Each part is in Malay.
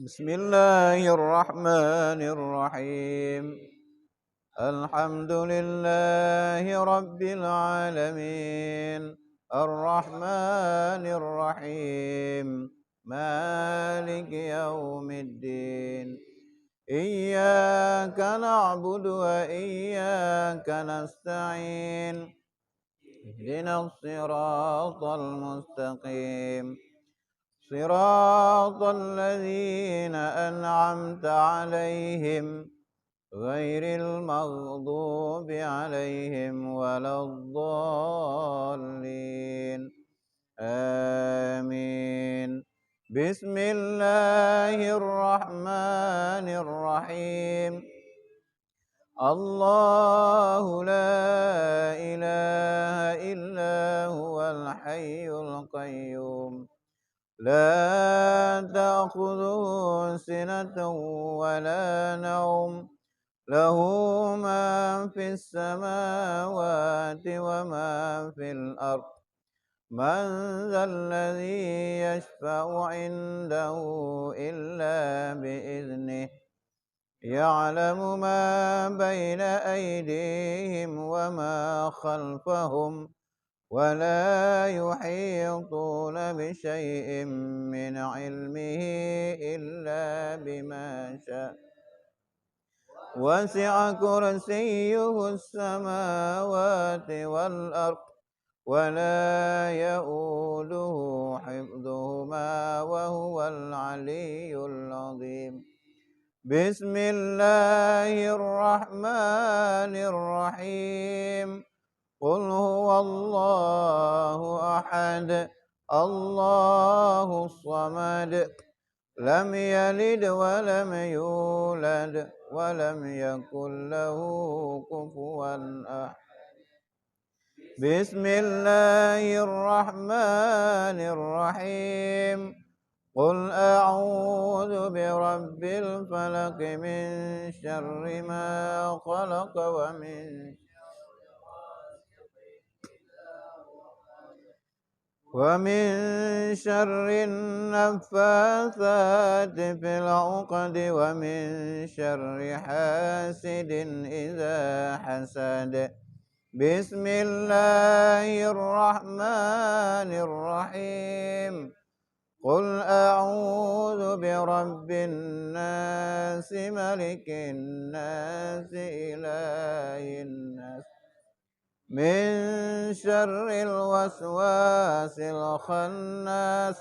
بسم الله الرحمن الرحيم. الحمد لله رب العالمين، الرحمن الرحيم، مالك يوم الدين. إياك نعبد وإياك نستعين، اهدنا الصراط المستقيم، صراط الذين أنعمت عليهم غير المغضوب عليهم ولا الضالين. آمين. بسم الله الرحمن الرحيم. الله لا إله إلا هو الحي القيوم، لا تأخذه سنة ولا نوم، له ما في السماوات وما في الأرض. من ذا الذي يشفع عنده إلا بإذنه، يعلم ما بين أيديهم وما خلفهم، ولا يحيطون بشيء من علمه إلا بما شاء، وسع كرسيه السماوات والأرض، ولا يؤوده حفظهما وهو العلي العظيم. بسم الله الرحمن الرحيم. قل هو الله أحد، الله الصمد، لم يلد ولم يولد ولم يكن له كفوا أحد. بسم الله الرحمن الرحيم. قل أعوذ برب الفلق من شر ما خلق ومن شر النفاثات في العقد ومن شر حاسد إذا حسد. بسم الله الرحمن الرحيم. قل أعوذ برب الناس ملك الناس إله الناس من شر الوسواس الخناس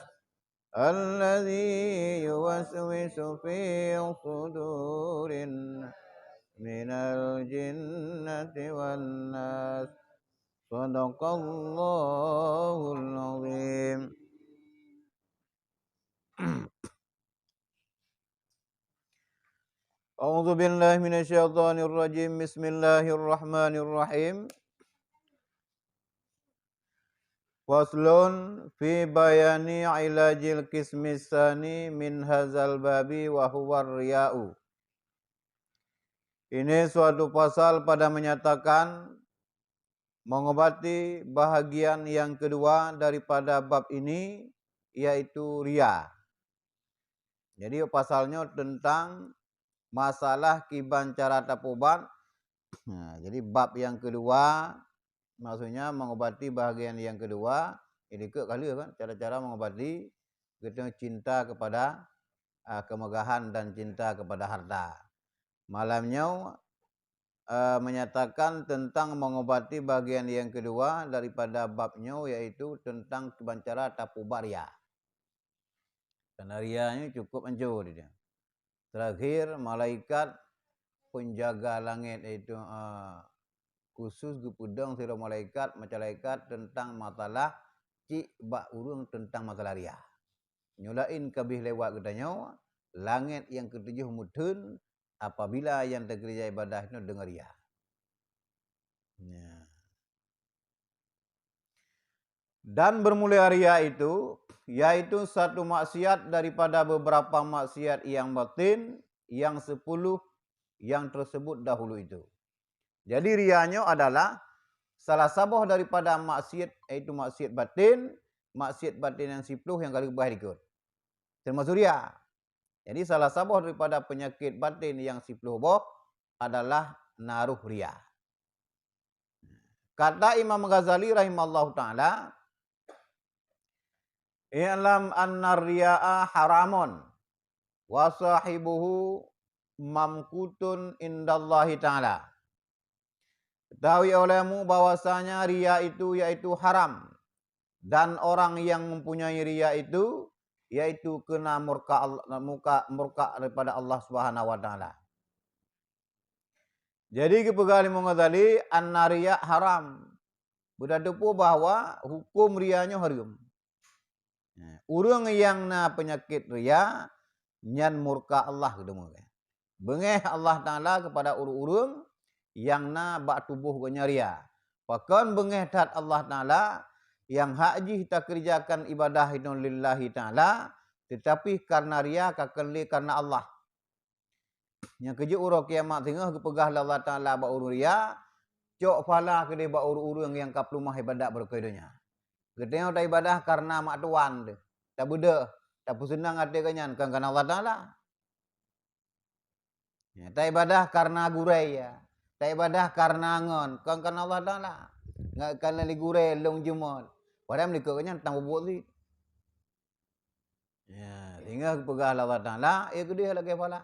الذي يوسوس في صدور من الجنة والناس. صدق الله العظيم. أعوذ بالله من الشيطان الرجيم. بسم الله الرحمن الرحيم. Faslun fi bayani ilajil kismisani min hazal babi wa huwa riya'u. Ini suatu pasal pada menyatakan mengobati bahagian yang kedua daripada bab ini, yaitu riya. Jadi pasalnya tentang masalah kibancara tapubat. Nah, jadi bab yang kedua maksudnya mengobati bahagian yang kedua. Ini kali kan cara-cara mengobati kita cinta kepada kemegahan dan cinta kepada harta. Malamnya menyatakan tentang mengobati bahagian yang kedua daripada babnya, yaitu tentang kibancara tapubaria. Karena rianya cukup hancur dia. Terakhir malaikat penjaga langit itu khusus gupudang sira malaikat tentang masalah cik bak urung tentang masalah ria. Nyulain kabih lewat katanya langit yang ketujuh mudhun apabila yang terkerja ibadah itu dengar ria. Ya. Dan bermula ria itu yaitu satu maksiat daripada beberapa maksiat yang batin yang 10 yang tersebut dahulu itu. Jadi rianya adalah salah sabuh daripada maksiat, yaitu maksiat batin yang 10 yang kali bahir ikut. Termasuk ria. Jadi salah satu daripada penyakit batin yang 10 boh adalah naruh riya. Kata Imam Ghazali rahimallahu taala, "I'lam anna riya'a haramun wa sahibuhu mamkutun indallahi taala." Ketahui olehmu bahwasanya riya itu yaitu haram, dan orang yang mempunyai riya itu yaitu kena murka daripada Allah Subhanahu wa taala. Jadi kepegali Ghazali anna riya haram. Berarti bahwa hukum riyanya haram. Urang yang na penyakit riya nyan murka Allah kedemu. Bengeh Allah taala kepada urang yang na bak tubuh ganya riya. Pakan bengeh tat Allah taala yang haji kita kerjakan ibadah itu lillahi taala, tetapi karena riya kakali karena Allah. Yang kerja urang kiamat tengah kepegah Allah taala bak urang riya, cok pala ke dia bak urang yang kap rumah ibadat berkedunya. Ketengok dah ibadah karena mak tuan dia. Tak beda, tak senang hati kanyan kan karena Allah taala. Ya, tak ibadah karena gurai ya. Tak ibadah karena angon kan karena Allah taala. Nggak karena li gurai long jumol. Padahal mereka kanyan tang buat ni. Ya, tinggal pegah Allah taala, ya dia lagi pala.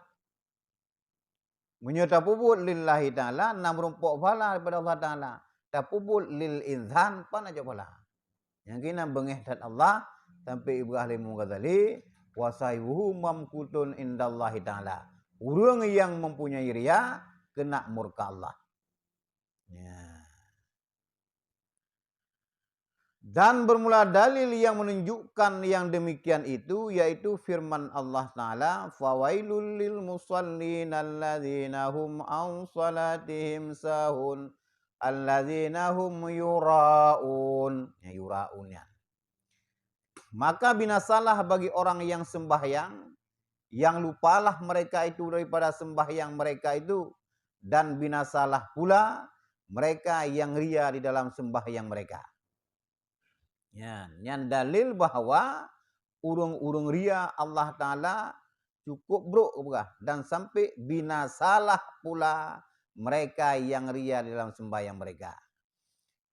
Menyata puput lillahi ta'ala, nam rumpuk pala daripada Allah ta'ala. Tak puput lil insan, pan aja pala. Yang kena bengeh dat Allah, sampai Ibrahim Ghazali, wasayuhu mamkutun indallahi ta'ala. Orang yang mempunyai riya, kena murka Allah. Ya. Dan bermula dalil yang menunjukkan yang demikian itu yaitu firman Allah Ta'ala, fawailul lil musallin alladzina hum an salatihim sahun alladzina hum yura'un. Ya, yura'un ya. Maka binasalah bagi orang yang sembahyang, yang lupalah mereka itu daripada sembahyang mereka itu, dan binasalah pula mereka yang ria di dalam sembahyang mereka. Ya, yang dalil bahawa urung-urung ria Allah Ta'ala cukup buruk dan sampai binasalah pula mereka yang ria dalam sembahyang mereka.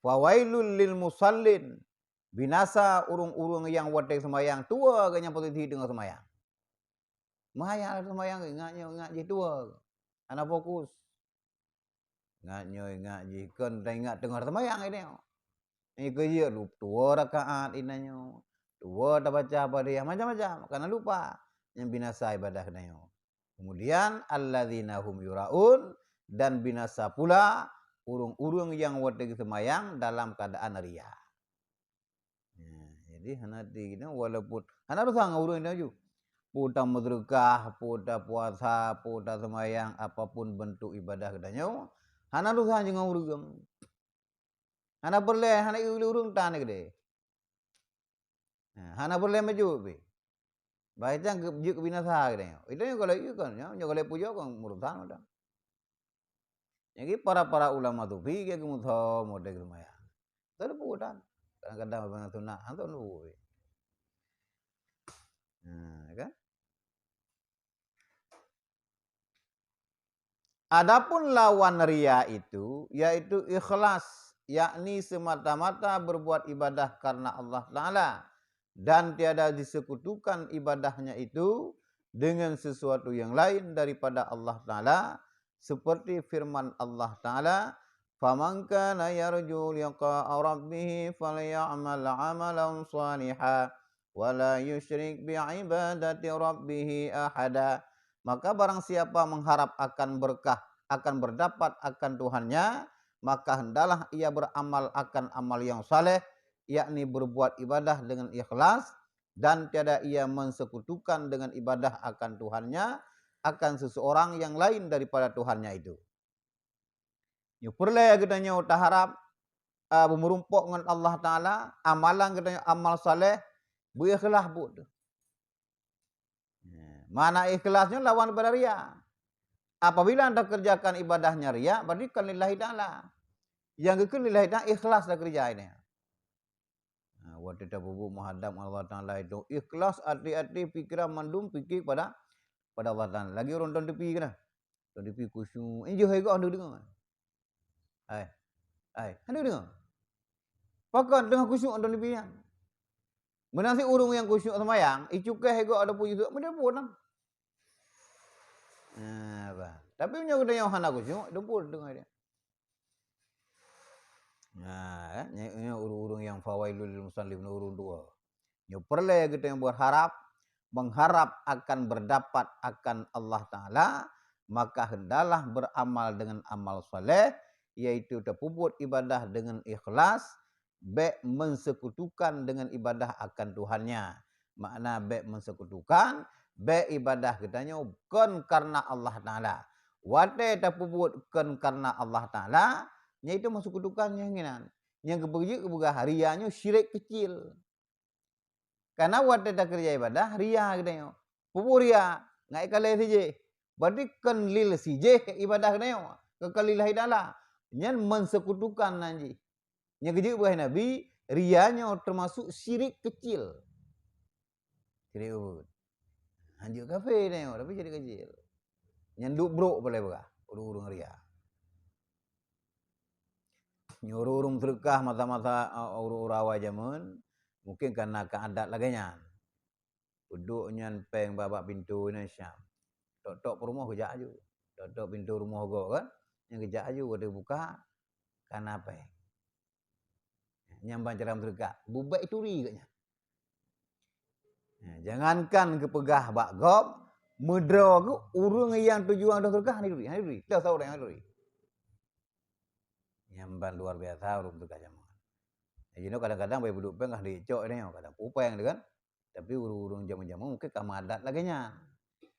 Fawailul lil musallin, binasa urung-urung yang wadai sembahyang tua kanya posisi dengan sembahyang. Mahaya sembahyang ingat tua. Ana fokus. Ingat kan ingat dengar sembahyang ini. Ini kerja lupa 2 rakaat inanya. 2 dah baca apa dia macam-macam karena lupa yang binasa ibadah dia. Kemudian alladzina hum yuraun, dan binasa pula urung-urung yang wadai semayang dalam keadaan riya. Ya, jadi hanati kita walaupun hana rusang urung itu juga. Puta medrekah, puta puasa, puta semayang, apapun bentuk ibadah kedanya, hana rusang jeung urung. Hana boleh hana urung tan gede. Hana boleh maju be. Baiknya ke binasa gede. Itu yang kalau itu kan, yang kalau puja kan urusan udah. Jadi para ulama tu pergi ke mutha modek semaya. Terpudan. Kadang-kadang bang tunah antu nu. Kan? Adapun lawan riya itu yaitu ikhlas, yakni semata-mata berbuat ibadah karena Allah Ta'ala dan tiada disekutukan ibadahnya itu dengan sesuatu yang lain daripada Allah Ta'ala, seperti firman Allah Ta'ala, faman kana yarju liqa'a rabbih falyamal 'amalan shalihan wa la yusyrik bi'ibadati rabbih ahada. Maka barang siapa mengharap akan berkah, akan berdapat akan Tuhannya, maka hendaklah ia beramal akan amal yang saleh, yakni berbuat ibadah dengan ikhlas, dan tiada ia mensekutukan dengan ibadah akan Tuhannya, akan seseorang yang lain daripada Tuhannya itu. Nya perle katanya harap merumpok dengan Allah Ta'ala, amalan katanya amal saleh, berikhlas bu. Mana ikhlasnya lawan pada riya. Apabila anda kerjakan ibadahnya riya, berarti kan lillahi ta'ala. Yang kekal lillahi ta'ala ikhlas dah kerja ini. Waktu kita bubu menghadap Allah Ta'ala itu ikhlas, hati-hati pikiran mandum fikir pada pada Allah Taala. Lagi orang ton tepi kena. Ton tepi khusyuk. Ini johai kau anda dengar. Anda dengar. Pakat dengan khusyuk ton tepi yang. Menasi urung yang khusyuk semayang, icukai hego ada puji tu, dia pun lah. Tapi punya kita yang hana khusyuk, dia pun dengar dia. Ini urung-urung yang fawailul lil musallin urung dua. Yang perlu kita yang berharap, mengharap akan berdapat akan Allah Ta'ala, maka hendaklah beramal dengan amal soleh, yaitu terpuput ibadah dengan ikhlas, baik mensekutukan dengan ibadah akan Tuhannya. Makna baik mensekutukan, baik ibadah kitanya bukan karena Allah Ta'ala. Wate terpuput bukan karena Allah Ta'ala, iaitu mensekutukan yang nginan. Yang kebegitu harianya syirik kecil. Karena wate tak kerja ibadah, ria kitanya. Puput ria, ngai kalai sije. Berarti kan lil sije ibadah kitanya. Kekalilah Ta'ala. Yang mensekutukan nanti. Yang kecil buah Nabi, rianya termasuk syirik kecil. Syirik ubud. Anjuk kafe ni, tapi syirik kecil. Yang duk brok boleh berah, urung-urung ria. Urung-urung terkah mata-mata urung-urung awal zaman, mungkin karena keadat laganya. Duduknya peng babak pintu ni Syam. Tok-tok rumah kejak aju. Tok-tok pintu rumah go kan, yang kejak aju ada buka, karena apa? Nyambang ceram terdekat. Bubat itu ri katnya. Jangankan kepegah bak gop, medra ke urung yang tujuan dah terdekat ni duri. Ni duri. Dah tahu dah yang duri. Nyambang luar biasa urung terdekat jaman. Jadi kadang-kadang bayi duduk peng di cok ni, kadang pupeng kan. Tapi urung-urung jaman-jaman mungkin kamadat lagi nya.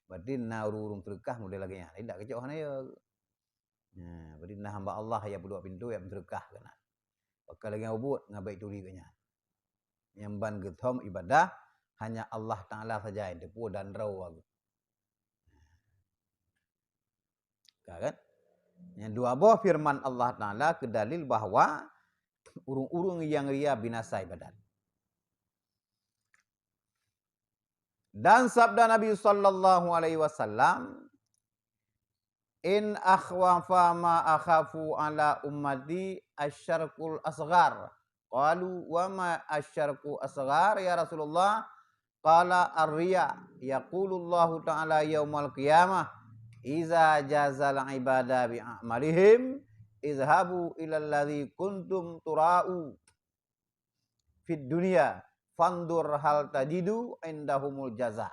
Berarti na urung terdekat model lagi nya. Tidak kecok hana ya. Berarti na hamba Allah yang berdua pintu yang terdekat kena. Pakai lagi yang ubud, ngabai turi kanya. Nyamban gethom ibadah, hanya Allah Ta'ala saja yang tepu dan raw. Kan? Yang dua buah firman Allah Ta'ala kedalil bahawa urung-urung yang ria binasa ibadat. Dan sabda Nabi sallallahu alaihi wasallam, in akhwafa ma akhafu ala ummati asyarkul asghar. Qalu wa ma asyarku asghar ya Rasulullah? Qala ar-riya. Yaqulullahu ta'ala yaumal qiyamah, iza jazal ibada bi a'malihim izhabu ilal ladzi kuntum tura'u fid dunya fandur hal tajidu indahumul jaza.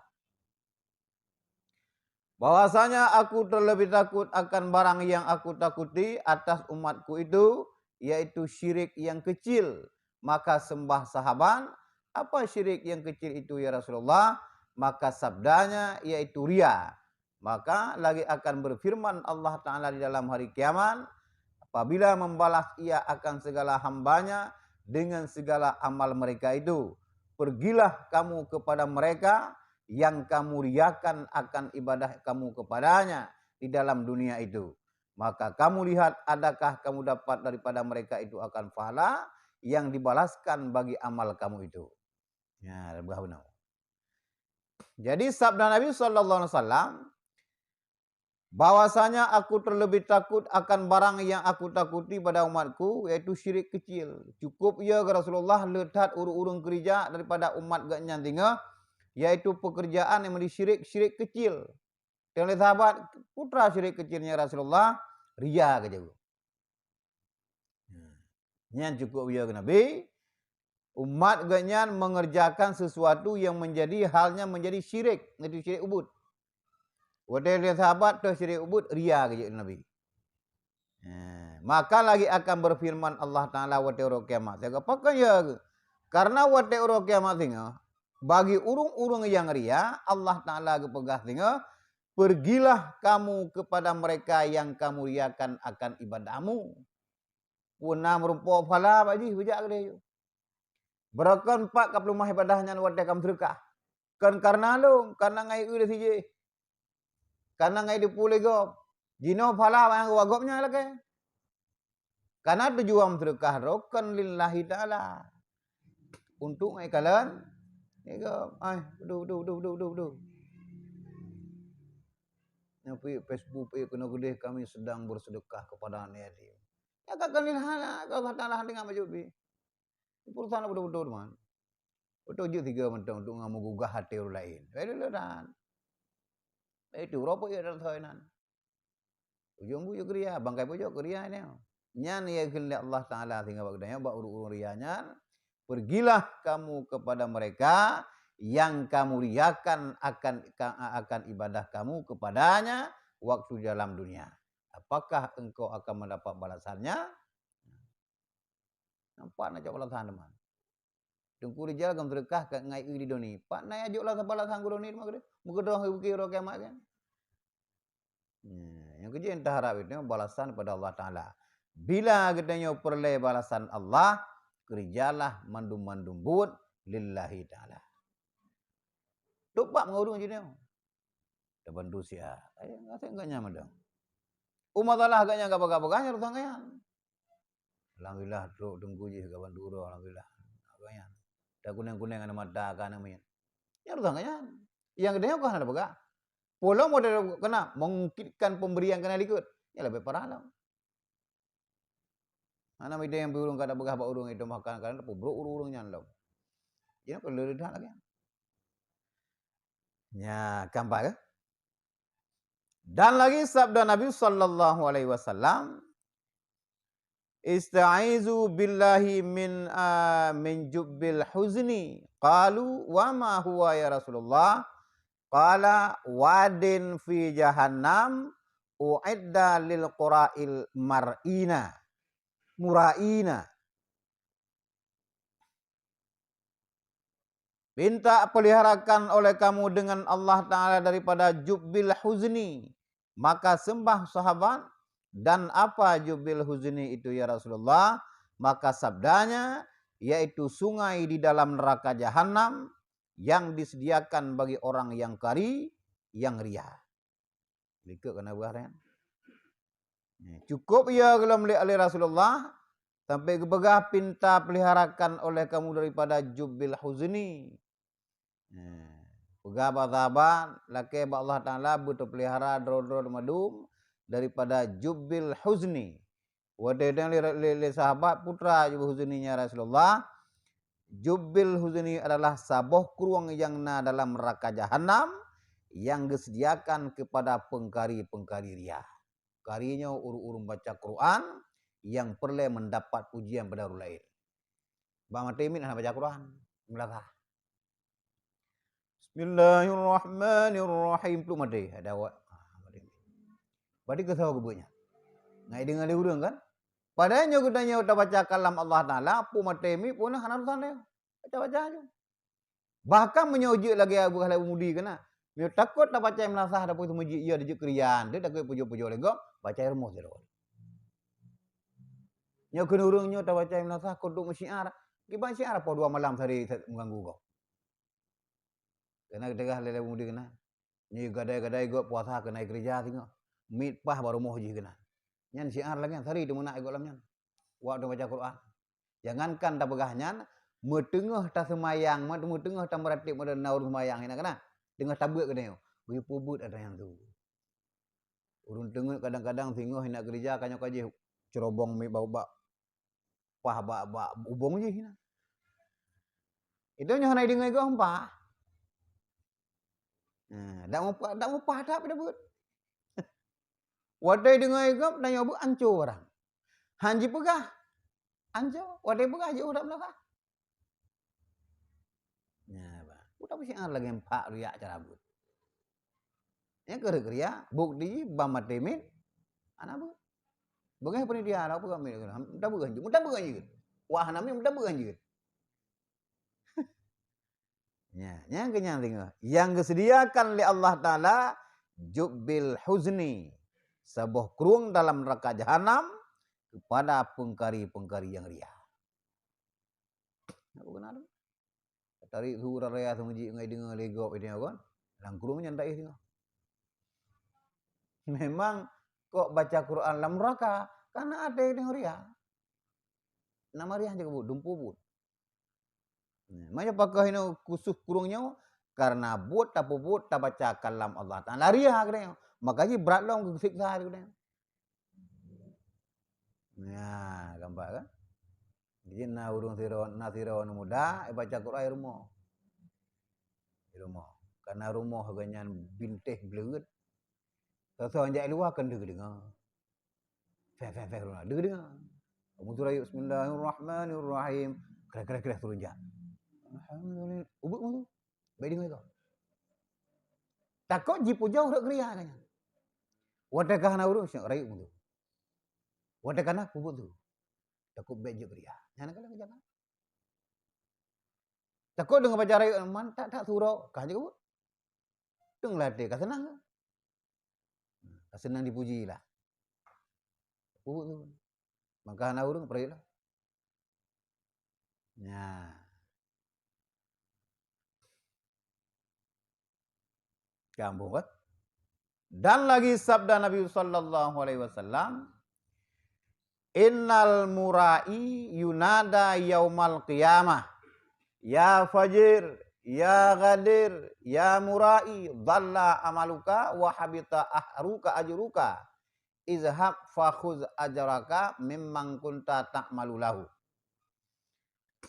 Bahwasanya aku terlebih takut akan barang yang aku takuti atas umatku itu, yaitu syirik yang kecil. Maka sembah sahabat, apa syirik yang kecil itu ya Rasulullah? Maka sabdanya yaitu ria. Maka lagi akan berfirman Allah Ta'ala di dalam hari kiamat, apabila membalas ia akan segala hambanya dengan segala amal mereka itu. Pergilah kamu kepada mereka yang kamu riakan akan ibadah kamu kepadanya di dalam dunia itu. Maka kamu lihat adakah kamu dapat daripada mereka itu akan pahala yang dibalaskan bagi amal kamu itu. Ya, benar. Jadi sabda Nabi sallallahu alaihi wasallam, bahwasanya aku terlebih takut akan barang yang aku takuti pada umatku, yaitu syirik kecil. Cukup ya Rasulullah letak urung-urung kerja daripada umat gaknya tinggal, yaitu pekerjaan yang menjadi syirik kecil. Oleh sahabat, putra syirik kecilnya Rasulullah, ria ke jauh. Yang cukup ya ke Nabi, umat gaknya mengerjakan sesuatu yang menjadi halnya menjadi syirik, itu syirik ubud. Oleh sahabat tu syirik ubud, ria ke jauh Nabi. Maka lagi akan berfirman Allah Ta'ala wa ta'ala kiamat. Apakah ya? Karena wa ta'ala kiamat tinggal, bagi urung-urung yang ria, Allah Ta'ala kepegah tinggal, pergilah kamu kepada mereka yang kamu riakan akan ibadahmu. Puna merupakan pahala bagi hujak ke dia. Berakan 4 kapal rumah ibadahnya wadah kamu terkah. Kan karena lu, karena ngai udah siji. Karena ngai dipulih gop. Jino pahala yang wagopnya lagi. Karena tujuan terkah rokan lillahi ta'ala. Untuk ngai kalian, du. Nyapi Facebook kena gede kami sedang bersedekah kepada anak yatim. Ya kakak ni lah, kalau Taala dengan majubi. Perusahaan betul-betul man. Betul je tiga mentang untuk ngamu gugah hati orang lain. Betul-betul. Itu rokok ya dalam thainan. Ujung bujuk kriya, bangkai bujuk kriya ni. Nyan ya kehendak Allah Taala tinggal bagdanya bak urung rianya. Pergilah kamu kepada mereka yang kamu riakan akan ibadah kamu kepadanya waktu dalam dunia. Apakah engkau akan mendapat balasannya? Nampak nak cakap balasan teman. Tengku rijal kam sedekah kat ngai di doni. Pak nai ajuklah balasan ku doni mak. Muka doh ukir kiamat kan. Yang kerja entah harap itu balasan pada Allah Taala. Bila katanya perle balasan Allah, kerjalah mandum-mandum buat lillahi Taala. Tupak mengurung je dia. Dah bantu sia. Ngasih enggak nyaman dah. Umat Allah agaknya apa-apa-apanya rutang kayan. Alhamdulillah truk tunggu je kawan duro alhamdulillah. Agaknya. Dah kuning-kuning ana mata kan namanya. Ya rutang kayan. Yang gede kau ada apa? Pola model kena mengungkitkan pemberian kena ikut. Ya lebih parah lah. Ana ide yang burung kada begah bak urung itu makan kan bro urung-urungnya lah. Ya perlu dah lagi. Ya, gambar ke? Dan lagi sabda Nabi sallallahu alaihi wasallam, "Ista'izu billahi min jubbil huzni." Qalu, "Wa ma huwa ya Rasulullah?" Qala, "Wadin fi jahannam u'idda lil qura'il mura'ina." Minta peliharakan oleh kamu dengan Allah Ta'ala daripada jubbil huzni. Maka sembah sahabat, dan apa jubbil huzni itu ya Rasulullah? Maka sabdanya, yaitu sungai di dalam neraka jahanam yang disediakan bagi orang yang kari, yang ria. Likut kena buah. Cukup ya kalau melihat oleh Rasulullah, sampai kebegah pinta peliharakan oleh kamu daripada jubbil huzni. Pegah-pegah laki Allah Ta'ala butuh pelihara drod-drod madum daripada jubbil huzni. Wadadang li sahabat putra jubbil huzninya Rasulullah. Jubbil huzni adalah sabuh keruang yang na dalam neraka jahanam yang disediakan kepada pengkari-pengkari ria. Karinya urung baca Quran yang perlu mendapat pujian pada orang lain. Bang Matimin nak baca Quran. Melakah. Bismillahirrahmanirrahim. Belum ada awak. Berarti kau tahu kebunya. Ngai dengar dia urang kan? Padahal kita tanya kita baca kalam Allah Taala, pu matemi pun hanan sana. Baca-baca aja. Bahkan menyujuk lagi Abu Halal Mudi kena. Dia takut tak baca menasah dapat itu muji ia dijuk krian. Dia takut pujuk-pujuk lego, baca ilmu dia. Nyo kena urangnya tak baca menasah kodok syiar. Kiban syiar apa 2 malam sehari mengganggu kau. Kena degah lele mudi kena. Ni gadai-gadai gua puasa kena kerja tengok. Mit pah baru moh je kena. Nyan syiar lagi hari tu menak gua lamnyan. Waktu baca Quran. Jangankan tak begahnya, metengah tak semayang, metengah tak meratib pada naur semayang ina kena. Tengah tabuk kena yo. Bagi pubut ada yang tu. Urun tengok kadang-kadang tengok nak kerja kanyo kaji cerobong mi bau bak. Pah bak ubong je hina. Itu nyo hanai dengai gua empah. Tak mau pada pada buat. Wadai dengan igap dan nyoba ancur orang. Hanji pegah. Ancur. Wadai pegah je udah belakang. Ya, bah. Udah mesti lagi 4 riak cara buat. Yang kerja bukti bamatemin anak bu. Bagai penitia apa kami mudah bukan je. Wah nami mudah bukan je. Ya, yang kenyang tengok. Yang disediakan oleh Allah Ta'ala jubbil huzni. Sebuah keruang dalam neraka jahanam kepada pengkari-pengkari yang ria. Apa kenal? Tarik surah raya semuji ngai dengar legop ini kan. Lang keruangnya ndak tengok. Memang kok baca Quran dalam neraka karena ada yang ria. Nama ria juga bu, dumpu bu. Macam pakai ini khusus kurungnya karena buat tak baca kalam Allah Taala ria katanya. makanya berat lah siksa itu. Nah, gambar kan? Jadi urung sirawan muda, baca Quran rumah. Karena rumah ganyan bintih bleut. Sesuatu yang luar kan dengar. Fe rumah dengar. Kamu surah Bismillahirrahmanirrahim. Kira-kira turun jak. Alhamdulillah. Ubuk mu tu. Baik dengar kau. Takut jipu jauh dak kriya kan. Wadakah na urus rayu mu tu. Wadakah na ubuk tu. Takut baik je kriya. Jangan kalau jangan. Takut dengan baca rayu mantap tak surau. Kah je kau. Teng latih kah senang. Kah senang dipuji lah. Ubuk tu. Maka na urung pergi lah. Ya. Kampung kan? Dan lagi sabda Nabi sallallahu alaihi wasallam, innal murai yunada yaumal qiyamah, ya fajir, ya ghadir, ya murai, dhalla amaluka wa habita ahruka ajruka, izhab fakhuz ajraka mimman kunta ta'malu lahu.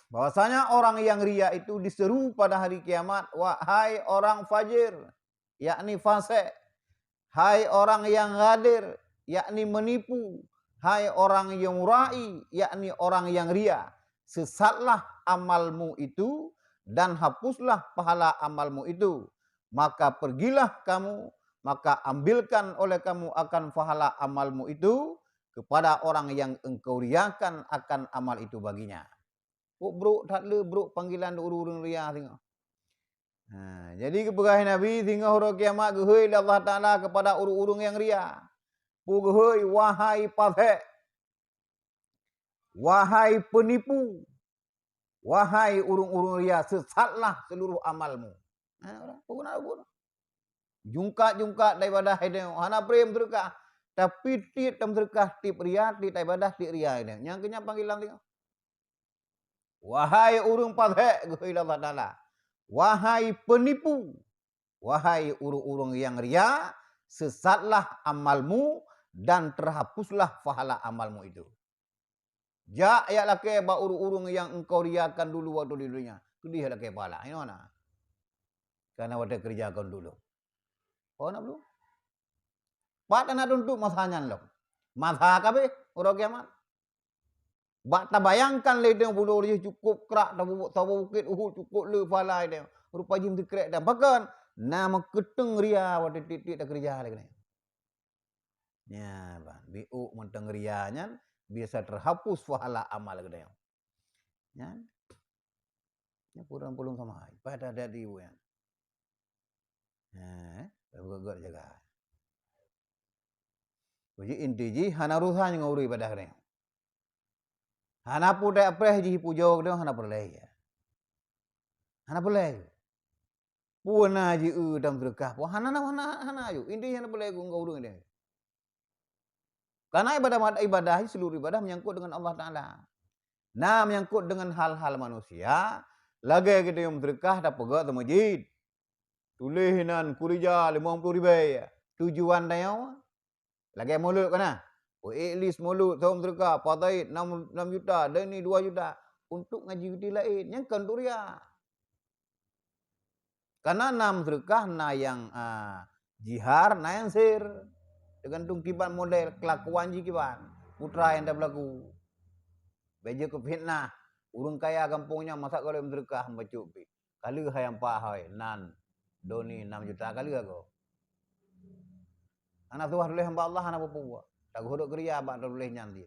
Bahwasanya orang yang ria itu diseru pada hari kiamat, wahai orang fajir, yakni fasik. Hai orang yang ghadir, yakni menipu. Hai orang yang murai, yakni orang yang ria. Sesatlah amalmu itu dan hapuslah pahala amalmu itu. Maka pergilah kamu, maka ambilkan oleh kamu akan pahala amalmu itu kepada orang yang engkau riakan akan amal itu baginya. Bro, tak le bro panggilan urung-urung ria tengok. Jadi kepergian Nabi sehingga hari kiamat gehoi Allah Ta'ala kepada urung-urung yang ria. Gehoi wahai fasik. Wahai penipu. Wahai urung-urung ria, sesatlah seluruh amalmu. Jungkat-jungkat daripada hidayah. Hana prem terkah. Tapi tit tam terkah tip ria, tit ibadah tit ria ini. Yang kena panggilan tengok. Wahai urung fasik gehoi Allah Ta'ala. Wahai penipu, wahai urung-urung yang ria, sesatlah amalmu dan terhapuslah pahala amalmu itu. Ja ya lake ba urung-urung yang engkau riakan dulu waktu di dunia. Kedih lake pahala. Ini mana? Karena waktu kerjakan dulu. Oh nak belum? Pak nak untuk masanya lo. Masa kabe urang kiamat. Bak tak bayangkan le dia bulu dia cukup kerak tabu bukit cukup le falai dia. Rupa jim dikrek dan bahkan nama keteng ria waktu titik tak kerja lagi ni. Ya, bang, biu menteng rianya bisa terhapus pahala amal lagi dia. Ya. Ni pulung sama ai. Pada ada di uang. Gagak jaga. Jadi inti hana rusan nguri pada hari. Hana pun dah apreh ji pujo dia hana perleh ya. Hana perleh. Puana ji dalam berkah. Hana ayu. Inti hana perleh ngau urung dia. Karena ibadah seluruh ibadah menyangkut dengan Allah Taala. Nah menyangkut dengan hal-hal manusia. Lagi kita yang berkah dah pegak ke masjid. Tulisan kurija 50,000. Tujuan dia lagi mulut kana. At least mulut tahun berkah patai 6 juta, dan ni 2 juta untuk ngaji video lain. Yang kanturia. Karena 6 berkah na yang jihar, na yang sir. Tergantung kiban model kelakuan ji kiban. Putra yang dah berlaku. Beja ke fitnah. Urung kaya kampungnya masak kalau berkah membacupi. Kali hayang pahai nan doni 6 juta kali aku. Anak tuah boleh hamba Allah anak berpuak. Tak hodok geria abak tak boleh nyanti.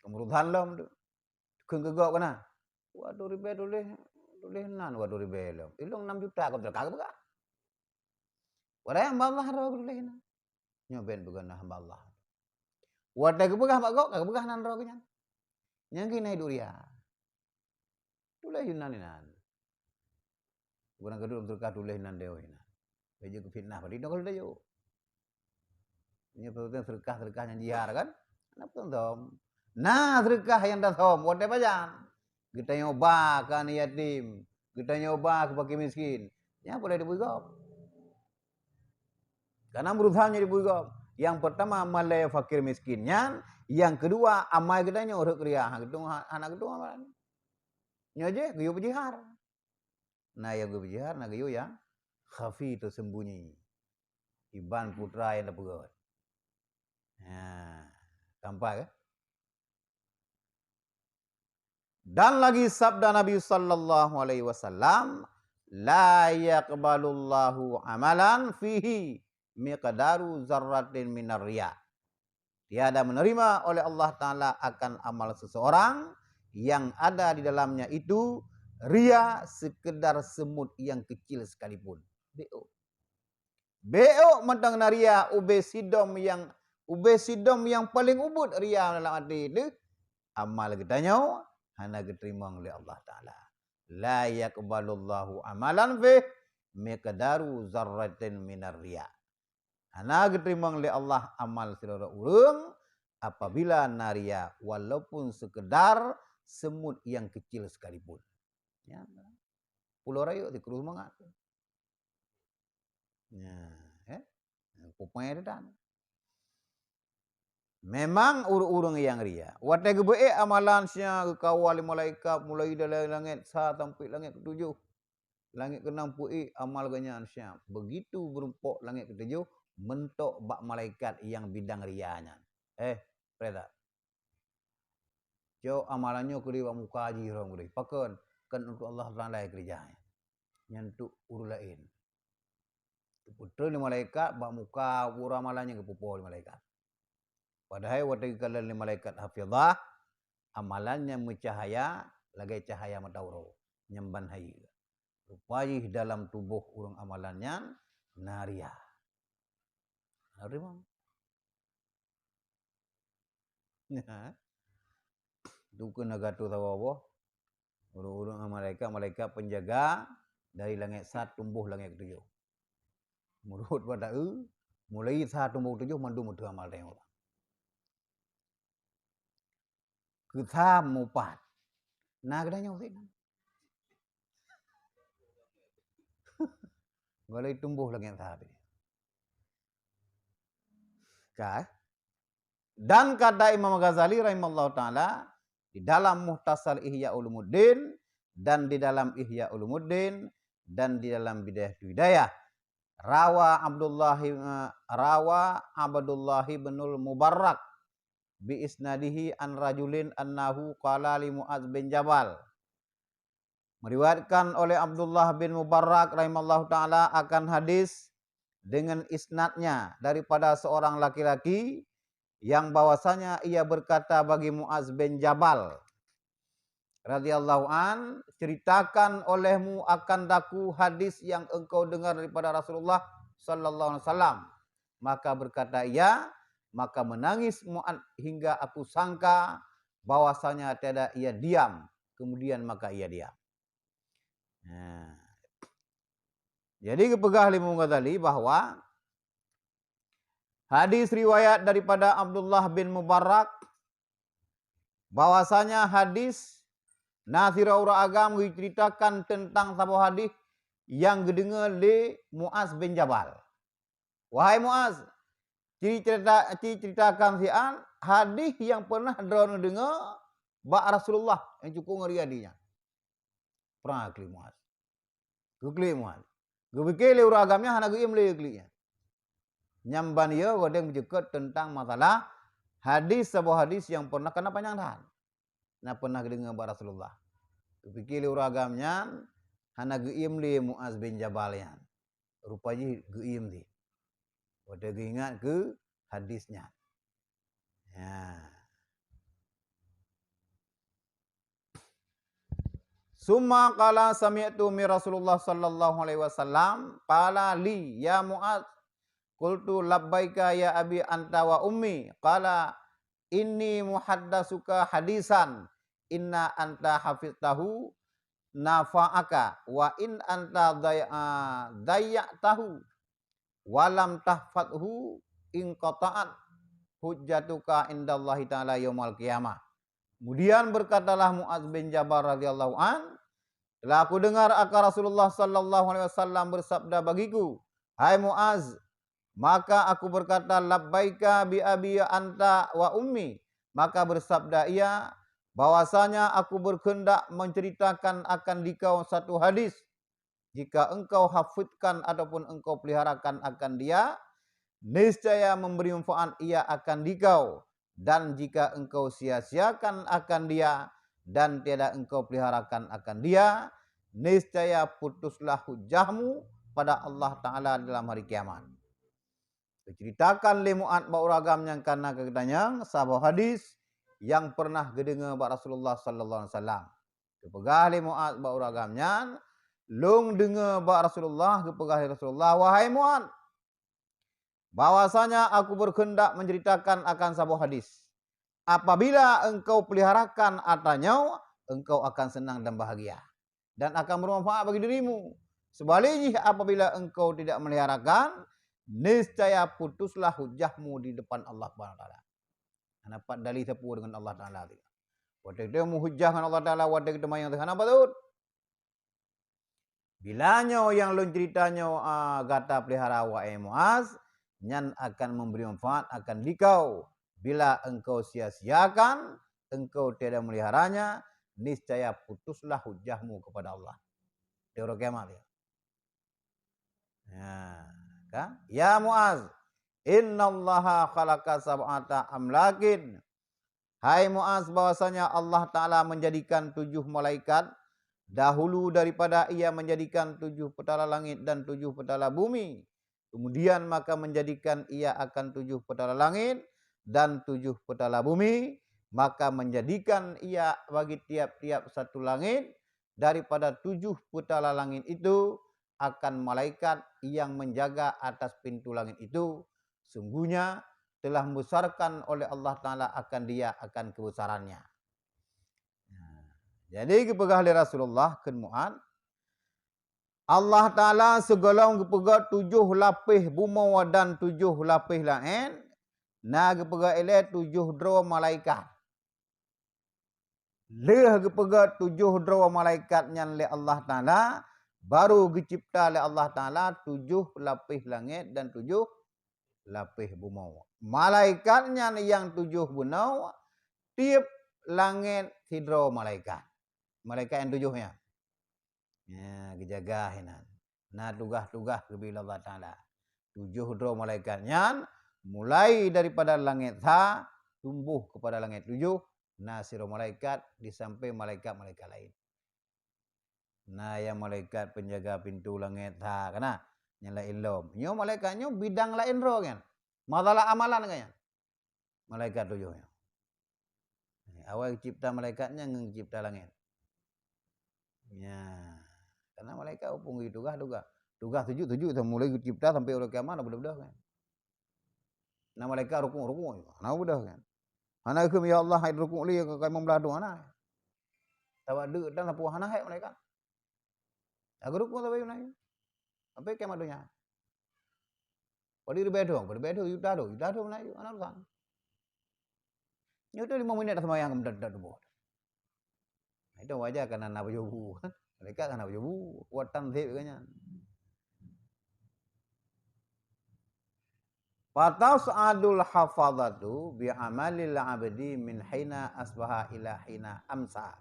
Kemurutan lam tu. Kegegak kana. Waduh ribe boleh nan waduh ribe lam. Ilung 6 juta kau terkagak berkah. Wadah hamba Allah ro boleh nan. Nyoben bukan hamba Allah. Wadah kebegah mak kau kagak begah nan ro kenyan. Yang kini duria. Boleh nan nan. Bukan kedua berkah boleh nan dewe nan. Beja ke fitnah pada kalau dia yo. Ini perutnya sedekah yang jihar kan? Kenapa tuh? Nah sedekah yang dah som, buat apa jangan? Kita nyoba ke anak yatim, kita nyoba ke fakir miskin. Ya boleh dibugap. Karena berusaha jadi bugam. Yang pertama malaya fakir miskinnya, yang kedua amai gedanya urut kriah. Gedung anak gedung amalan. Nyaje gayo berjihar. Nah yang gayo berjihar nah gayo yang khafi itu sembunyi. Iban putra yang dapat. Nah, tampak kan? Dan lagi sabda Nabi sallallahu alaihi wasallam, la yaqbalullahu amalan fihi miqdaru zarratin minar riya. Tiada menerima oleh Allah Ta'ala akan amal seseorang yang ada di dalamnya itu ria sekedar semut yang kecil sekalipun. Beo mentang ria ubesidom yang paling ubud ria dalam hati itu amal kitanya hana diterima oleh Allah Ta'ala. La yaqbalullahu amalan fi miqdaru zarratin minar riya. Hana diterima oleh Allah amal saudara urang apabila naria walaupun sekedar semut yang kecil sekalipun. Ya. Pulau Rayu di Kurus Mangat. Ya, kupanya dan. Memang urung yang ria. Watai gebe amalan sia kawali malaikat mulai dari langit sampai langit ketujuh. Langit ke-6 amal ganyan sia. Begitu berumpuk langit ke-7 mentok bak malaikat yang bidang rianya. Preda. Jo amalannya kuri wa muka haji orang kuri. Pakon kan untuk Allah Taala kerjanya. Nyentuk uru lain. Putra ni malaikat bak muka ura amalannya ke pupo malaikat. Padahal waktu kala ni malaikat hafizah amalannya mencahaya lagi cahaya matauro nyemban hai. Rupanya dalam tubuh urang amalannya naria. Naria. Dukun agatu tawawo. Urang malaikat penjaga dari langit 1 tumbuh langit 7. Menurut pada mulai 1 tumbuh 7 mandu mutu amal yang orang. Kita mupat. Nah kedanya usik. Galai tumbuh langit sahabat. Dan kata Imam Ghazali rahimahullah ta'ala di dalam Muhtasar Ihya Ulumuddin dan di dalam Ihya Ulumuddin dan di dalam Bidayah Rawa Abdullah binul Mubarak bi isnadihi an rajulin annahu qala li Muaz bin Jabal. Meriwayatkan oleh Abdullah bin Mubarak rahimahullah ta'ala akan hadis dengan isnadnya daripada seorang laki-laki yang bahwasanya ia berkata bagi Muaz bin Jabal radhiyallahu an, ceritakan olehmu akan daku hadis yang engkau dengar daripada Rasulullah sallallahu alaihi wasallam. Maka berkata ia, maka menangis Muaz hingga aku sangka bahwasanya tiada ia diam. Kemudian maka ia diam. Nah. Jadi kepegah Imam Ghazali bahwa hadis riwayat daripada Abdullah bin Mubarak bahwasanya hadis Nasira ura agam diceritakan tentang sebuah hadis yang didengar di Muaz bin Jabal. Wahai Muaz, ceritakan sian hadis yang pernah drone dengar bak Rasulullah yang cukup ngeri hadinya. Pernah kli Muaz. Kli Muaz. Gebekele ura agamnya hana geim le klinya. Nyamban ia godeng berjekat tentang masalah hadis sebuah hadis yang pernah kena panjang tahan. Nah pernah dengar bak Rasulullah. Kepikir uragamnya hana geim li Muaz bin Jabal yan. Rupanya geim di. Pada ingat ke hadisnya. Ya. Summa qala sami'tu mi Rasulullah sallallahu alaihi wasallam qala li ya Muaz qultu labbaika ya abi anta wa ummi qala inni muhaddasuka hadisan inna anta hafiztahu nafa'aka wa in anta dayya'tahu walam tahfadhu in qata'at hujjatuka indallahi ta'ala yaumal qiyamah. Kemudian berkatalah Muaz bin Jabal radhiyallahu an, telah aku dengar akan Rasulullah sallallahu alaihi wasallam bersabda bagiku, hai Muaz, Maka aku berkata, labbaika bi abi anta wa ummi. Maka bersabda ia, bahwasanya aku berkehendak menceritakan akan dikau satu hadis. Jika engkau hafidkan ataupun engkau peliharakan akan dia, niscaya memberi manfaat ia akan dikau. Dan jika engkau sia-siakan akan dia, dan tiada engkau peliharakan akan dia, niscaya putuslah hujahmu pada Allah Ta'ala dalam hari kiamat. Diceritakan li Mu'ad ba'uragam yang karena kegetanyang sahabat hadis yang pernah gedenga ba Rasulullah sallallahu alaihi wasallam. Kepegah li Mu'ad ba'uragamnya, long denga ba Rasulullah, kepegah li Rasulullah, wahai Mu'ad, bahwasanya aku berkehendak menceritakan akan sahabat hadis. Apabila engkau peliharakan atanya, engkau akan senang dan bahagia dan akan bermanfaat bagi dirimu. Sebaliknya apabila engkau tidak meliharakan, niscaya putuslah hujahmu di depan Allah SWT. Dapat dalih tepu dengan Allah Ta'ala. Waktu kita menghujah dengan Allah Ta'ala, waktu kita mayang Tuhan apa tu? Bilanya yang lun ceritanya gata pelihara wa'ai Mu'az, nyan akan memberi manfaat akan dikau. Bila engkau sia-siakan, engkau tidak meliharanya, niscaya putuslah hujahmu kepada Allah. Teori kiamat ya. Kan? Ya Mu'az, innallaha khalaqa sab'ata amlakin. Hai Mu'az, bahwasanya Allah Ta'ala menjadikan 7 malaikat dahulu daripada ia menjadikan 7 petala langit dan 7 petala bumi. Kemudian maka menjadikan ia akan 7 petala langit dan 7 petala bumi. Maka menjadikan ia bagi tiap-tiap satu langit daripada 7 petala langit itu akan malaikat yang menjaga atas pintu langit itu. Sungguhnya telah membesarkan oleh Allah Ta'ala akan dia akan kebesarannya. Jadi kepegah oleh Rasulullah ke Mu'ad, Allah Ta'ala segolong kepegah 7 lapis buma dan 7 lapis lain. Nah kepegah ele 7 dro malaikat. Leh kepegah 7 dro malaikat yang oleh Allah Ta'ala. Baru dicipta oleh Allah Ta'ala 7 lapis langit dan 7 lapis buma. Malaikatnya yang 7 buna, tiap langit hidro malaikat. Malaikat yang 7-nya. Ya, dijagahinan. Nah, tugas-tugas kepada Allah Ta'ala. 7 dro malaikatnya, mulai daripada langit ha, tumbuh kepada langit 7, nah siro malaikat disampai malaikat-malaikat lain. Nah, yang malaikat penjaga pintu langit ha, kena nyala ilom. Nyo malaikatnya bidang lain ro kan. Masalah amalan kan. Malaikat 7-nya. Awal cipta malaikatnya ngecipta langit. Ya. Karena malaikat upung tugas. Tugas 7 mulai cipta sampai orang kiamat budak-budak kan. Nah malaikat rukun. Nah budak kan. Ana ke ya Allah hai rukun li ka kai memladu ana. Tawa de dan lapu ana hai malaikat. Aku rukun tapi mana. Sampai kiamat dunia. Padi bedo yuta do mana ana kan. Nyoto 5 minit semayang mendadak tubuh. Itu wajar karena nak jobu. Mereka kan nak jobu, kuatan sip kanya. Fatas'adul hafadatu bi amalil abdi min hina asbaha ila hina amsa.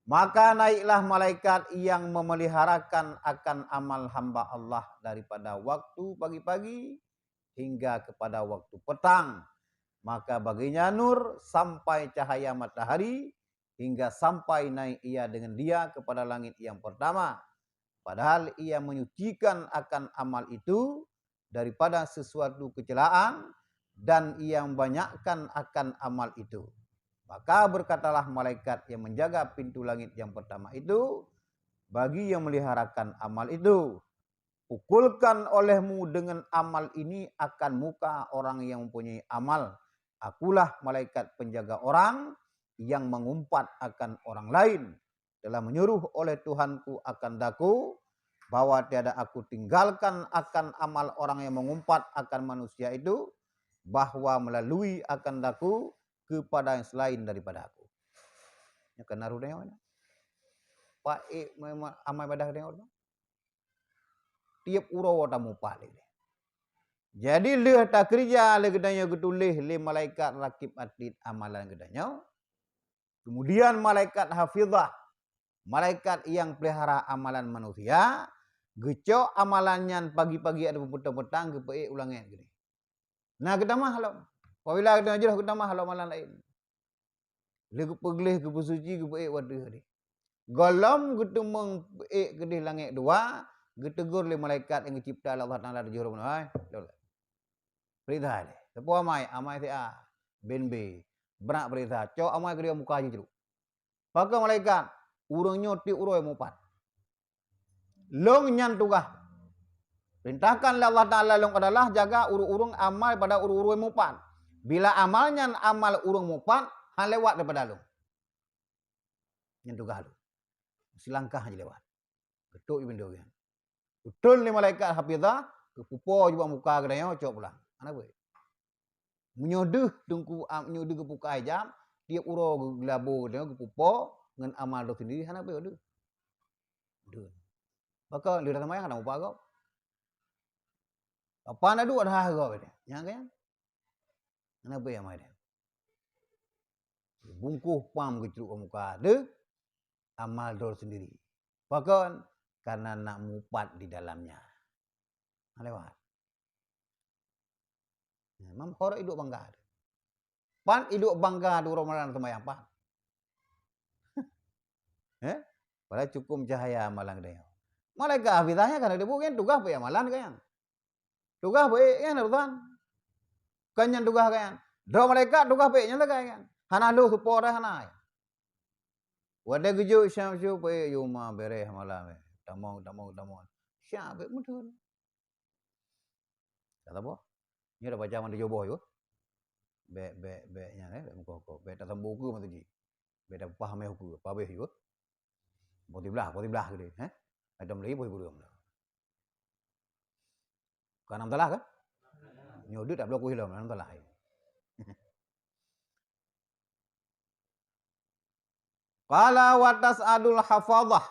Maka naiklah malaikat yang memeliharakan akan amal hamba Allah daripada waktu pagi-pagi hingga kepada waktu petang. Maka baginya nur sampai cahaya matahari hingga sampai naik ia dengan dia kepada langit yang pertama. Padahal ia menyucikan akan amal itu daripada sesuatu kecelaan dan ia membanyakkan akan amal itu. Maka berkatalah malaikat yang menjaga pintu langit yang pertama itu bagi yang meliharakan amal itu. Pukulkan olehmu dengan amal ini akan muka orang yang mempunyai amal. Akulah malaikat penjaga orang yang mengumpat akan orang lain. Telah menyuruh oleh Tuhanku akan daku bahwa tiada aku tinggalkan akan amal orang yang mengumpat akan manusia itu, bahwa melalui akan daku kepada yang selain daripada aku. Ya kena rudanya mana? Pak amal ibadah dia orang. Tiap uro tamu palik. Jadi leh tak kerja le gedanya getulih le malaikat rakib atid amalan gedanya. Kemudian malaikat hafizah, malaikat yang pelihara amalan manusia, gecok amalannya pagi-pagi ada petang-petang ke ulangnya gini. Nah kita mah halau. Apabila kita ajarah kita mah halau amalan lain. Le kepeglih ke pesuci ke waduh ni. Galam gitu meng kedih langit dua, getegur le malaikat yang dicipta Allah Taala di juru mana. Perintah ni. Tepu amai si A, bin B. Berak perintah. Cok amai ke dia muka je jeruk. Pakai malaikat, urang nyoti uroi mupat. Long nyan tugah. Perintahkan Allah Ta'ala long adalah jaga urung-urung amal pada urung-urung mupat. Bila amalnya amal urung mupat, han lewat daripada long. Nyan tugah lu. Silangkah aja lewat. Ketuk ibn doyan. Betul ni malaikat hafizah, kepupo juga muka kedanya, cok pulang. Anak boleh. Menyoduh tungku menyoduh ke pukai jam, tiap uro gelabo dia kepupo dengan amal do sendiri, anak boleh. Duh. Maka dia datang mayang nak upah kau. Apa nak duk dah kau dia. Yang kan? Anak boleh mai dia. Bungkuh pam ke ceruk muka ada amal do sendiri. Bahkan karena nak mupat di dalamnya. Lewat. Mam orang hidup bangga. Pan hidup bangga du Ramadan sembahyang pan. Pada cukup cahaya amalan dia. Malaikat hafizahnya kan ada bukan tugas pe amalan kan. Tugas pe kan urusan. Kan yang tugas kan. Do malaikat tugas pe nya kan. Hana lu support hana. Wada gejo syam pe yuma bereh malam. Tamong. Syam pe betul. Kata apa? Ni dah baca mana joboh yo. Be nya muka ko. Be tak sembuh ke matu ji. Be dah faham aku. Apa be yo? Poti belah ke dia. Ada Melayu boleh burung. Kan am talah kan? Nyodut tak blok hilang am talah. Qala wa tas'adul hafadhah.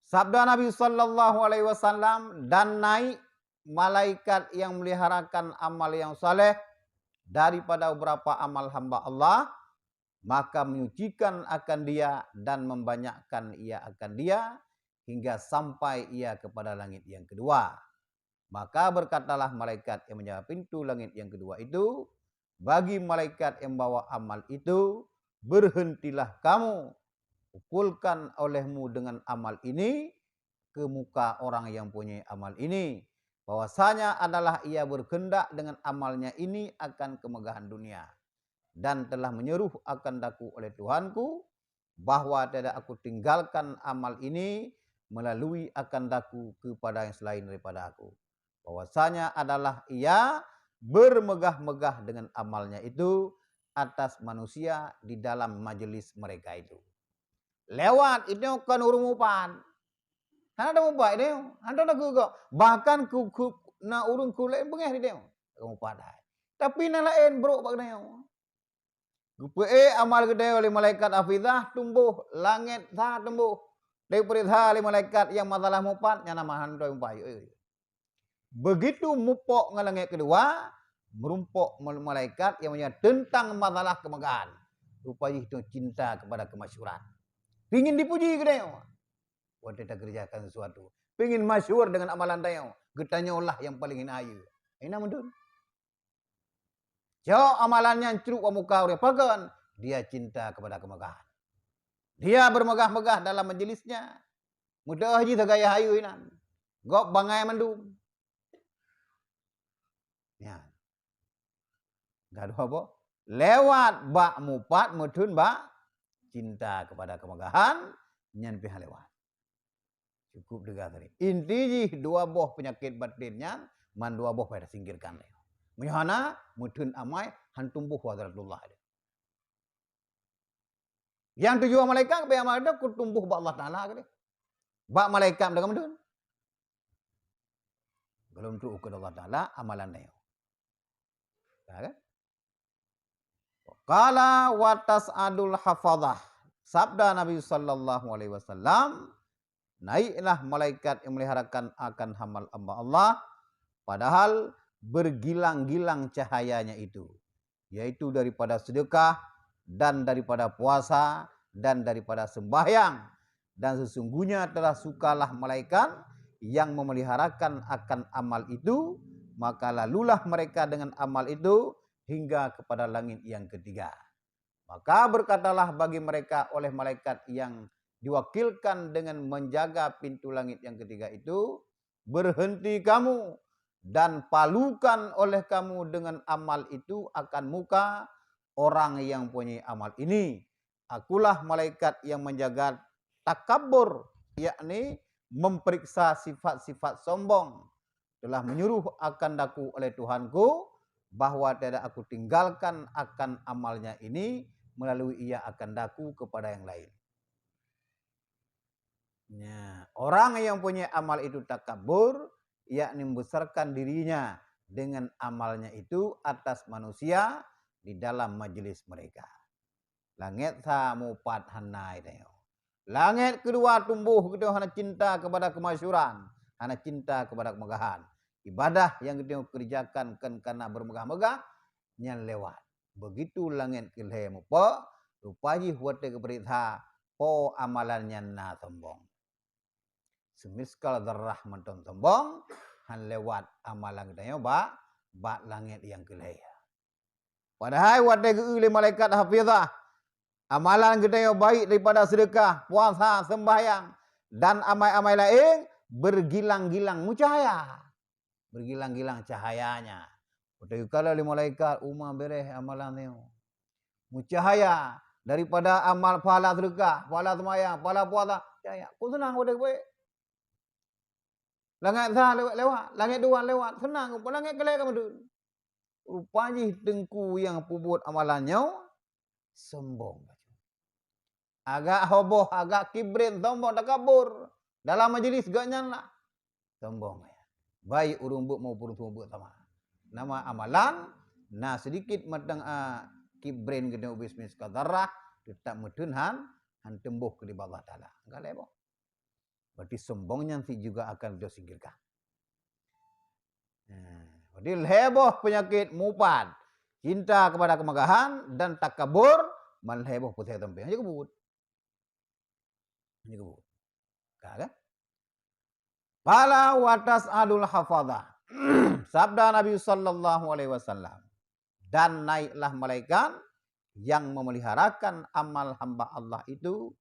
Sabda Nabi sallallahu alaihi wasallam, dan naik malaikat yang meliharakan amal yang saleh daripada beberapa amal hamba Allah, maka menyucikan akan dia dan membanyakkan ia akan dia hingga sampai ia kepada langit yang kedua. Maka berkatalah malaikat yang menjaga pintu langit yang kedua itu, bagi malaikat yang bawa amal itu, berhentilah kamu, pukulkan olehmu dengan amal ini ke muka orang yang punya amal ini, bahwasanya adalah ia berkehendak dengan amalnya ini akan kemegahan dunia, dan telah menyeruh akan daku oleh Tuhanku, bahwa tidak aku tinggalkan amal ini melalui akan daku kepada yang selain daripada aku. Bahwasanya adalah ia bermegah-megah dengan amalnya itu atas manusia di dalam majelis mereka itu. Lewat itu kan urung upan. Hana ada upai dia. Hana ada gugak. Bahkan ku na urung ku lain pengeh dia. Kamu padai. Tapi na lain bro bak dia. Gupe amal gede oleh malaikat hafizah tumbuh langit sah tumbuh. Daripada oleh malaikat yang masalah mupat nya nama handoi upai. Begitu mupok ngalangit kedua, merumpok malaikat yang punya tentang masalah kemegahan. Rupanya itu cinta kepada kemasyhuran. Pingin dipuji ke dia. Wah dia kerjakan sesuatu. Pingin masyhur dengan amalan dia. Getanya Allah yang paling ayu. Ini mendun. Jauh amalannya ceruk muka orang pagan. Dia cinta kepada kemegahan. Dia bermegah-megah dalam majelisnya. Mudah haji segaya ayu ini. Gok bangai mendung. Ya. Gak ada apa. Lewat bak mupat mudun bak cinta kepada kemegahan nyan pihak lewat. Cukup dengar tadi. Inti dua buah penyakit batinnya man dua buah pada singkirkan dia. Menyana mudun amai hantumbuh hadratullah dia. Yang tujuh malaikat be amal ada kutumbuh ba Allah Taala ke dia. Ba malaikat dengan mudun. Belum tu ukur Allah Taala amalan dia. Kan? Qala wa tas'adul hafadhah. Sabda Nabi sallallahu alaihi wasallam, naiklah malaikat yang meliharakan akan hamba Allah, padahal bergilang-gilang cahayanya itu, yaitu daripada sedekah dan daripada puasa dan daripada sembahyang. Dan sesungguhnya telah sukalah malaikat yang memeliharakan akan amal itu, maka lalulah mereka dengan amal itu hingga kepada langit yang ketiga. Maka berkatalah bagi mereka oleh malaikat yang diwakilkan dengan menjaga pintu langit yang ketiga itu, berhenti kamu dan palukan oleh kamu dengan amal itu akan muka orang yang punya amal ini. Akulah malaikat yang menjaga takabur, yakni memperiksa sifat-sifat sombong. Telah menyuruh akan daku oleh Tuhanku, bahwa tidak aku tinggalkan akan amalnya ini, melalui ia akan daku kepada yang lain. Ya, orang yang punya amal itu takabur, yakni membesarkan dirinya dengan amalnya itu atas manusia di dalam majelis mereka. Langit sa mupat hanai tayo. Langit kedua tumbuh kita hana cinta kepada kemasyhuran, hana cinta kepada kemegahan. Ibadah yang kita kerjakan kan karena bermegah-megah nyan lewat. Begitu langit kelhe mupa, rupaji huate keberita po amalannya na tombong. Semiskal darah menton tombong, han lewat amalan kita ba langit yang kelhe. Padahal huate ke malaikat hafizah, amalan kita yang baik daripada sedekah, puasa, sembahyang, dan amai-amai lain bergilang-gilang cahaya. Bergilang-gilang cahayanya. Kalau oleh malaikat, umma bereh amalan itu. Mucahaya daripada amal pahala sedekah, pahala sembahyang, pahala puasa. Cahaya. Kau senang pada gue. Langit sah lewat, langit dua lewat. Senang. Langit kelek kamu tu. Rupanya tengku yang pubut amalannya sombong. Agak hoboh, agak kibrin, sombong, takabur. Dalam majlis gaknya lah. Sombong. Baik urumbuk maupun urumbuk sama. Nama amalan, nah sedikit matang kibrin kena bisnis kadarah, tetap mudunhan, han tembuh ke di Allah Ta'ala. Enggak leboh. Berarti sombongnya nanti juga akan disingkirkan. Berarti heboh penyakit mupan, cinta kepada kemegahan dan takabur, mal heboh putih tempe. Hanya kebut. Hanya kebut. Kan? Fala watas adul hafadah. Sabda Nabi sallallahu alaihi wasallam. Dan naiklah malaikat yang memeliharakan amal hamba Allah itu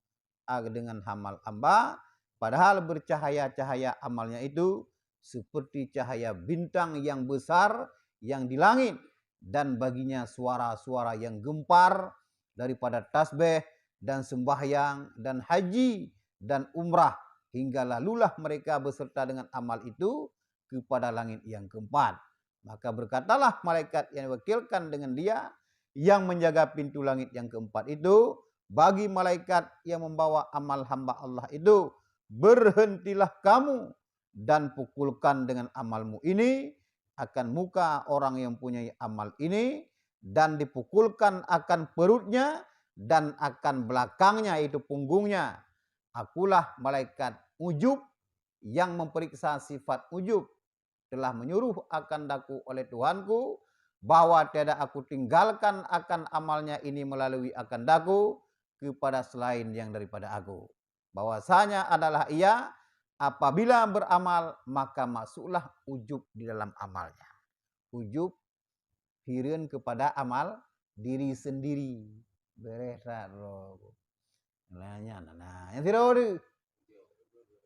dengan amal hamba, padahal bercahaya-cahaya amalnya itu seperti cahaya bintang yang besar yang di langit, dan baginya suara-suara yang gempar daripada tasbih dan sembahyang dan haji dan umrah, hingga lalulah mereka beserta dengan amal itu kepada langit yang keempat. Maka berkatalah malaikat yang diwakilkan dengan dia yang menjaga pintu langit yang keempat itu bagi malaikat yang membawa amal hamba Allah itu, berhentilah kamu dan pukulkan dengan amalmu ini akan muka orang yang punya amal ini, dan dipukulkan akan perutnya dan akan belakangnya, itu punggungnya. Akulah malaikat ujub yang memeriksa sifat ujub, telah menyuruh akan daku oleh Tuhanku, bahwa tiada aku tinggalkan akan amalnya ini melalui akan daku kepada selain yang daripada aku. Bahwasanya adalah ia apabila beramal maka masuklah ujub di dalam amalnya. Ujub hireun kepada amal diri sendiri. Beresat roh. Nanya nah, yang tidak ada.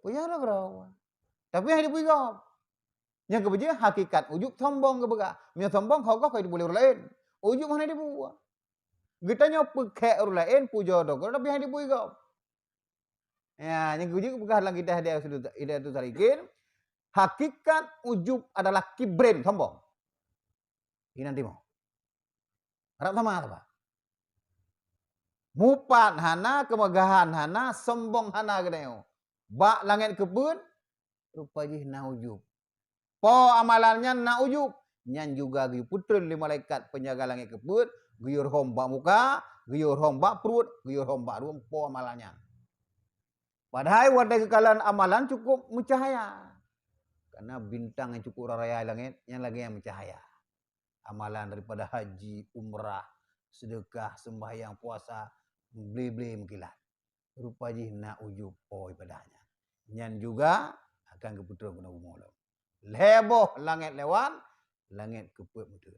Punya lah bro. Tapi yang dipunya. Yang kebetulan hakikat ujub sombong ke bega. Punya sombong kau kau boleh orang lain. Ujub mana dibuat? Getanya pakai orang lain puja dok. Tapi yang dipunya. Ya, yang kebetulan bukan lagi kita ada itu tarikin. Hakikat ujub adalah kibrin, sombong. Ini nanti mau. Harap sama apa? Mupat hana, kemegahan hana, sombong hana gedeo. Bak langit kebun, rupanya na ujub. Po amalannya na ujub. Nyan juga giyu putun li malaikat penjaga langit kebun, giyur homba muka, giyur homba perut, giyur homba rum, po amalannya. Padahal wadai kekalan amalan cukup mencahaya. Karena bintang yang cukup raya langit, yang lagi yang mencahaya. Amalan daripada haji, umrah, sedekah, sembahyang, puasa, beli-beli mengkilat. Rupa jihna ujub ibadahnya. Yang juga akan keputusan guna umur. Leboh langit lewan, langit keput mutu.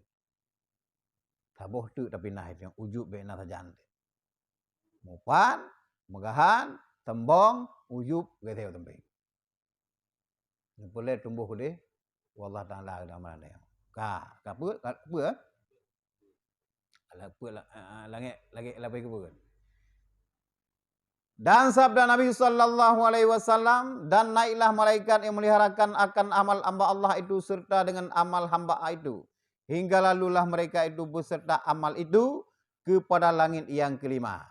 Taboh tu tapi nah itu ujub bena sajan. Mupan, megahan, tembong, ujub geteo tembing. Boleh tumbuh boleh. Wallah taala dalam mana. Apa? Langit lagi lebih ke. Dan sabda Nabi sallallahu alaihi wasallam, dan naiklah malaikat yang meliharakan akan amal hamba Allah itu serta dengan amal hamba itu. Hingga lalulah mereka itu beserta amal itu kepada langit yang kelima.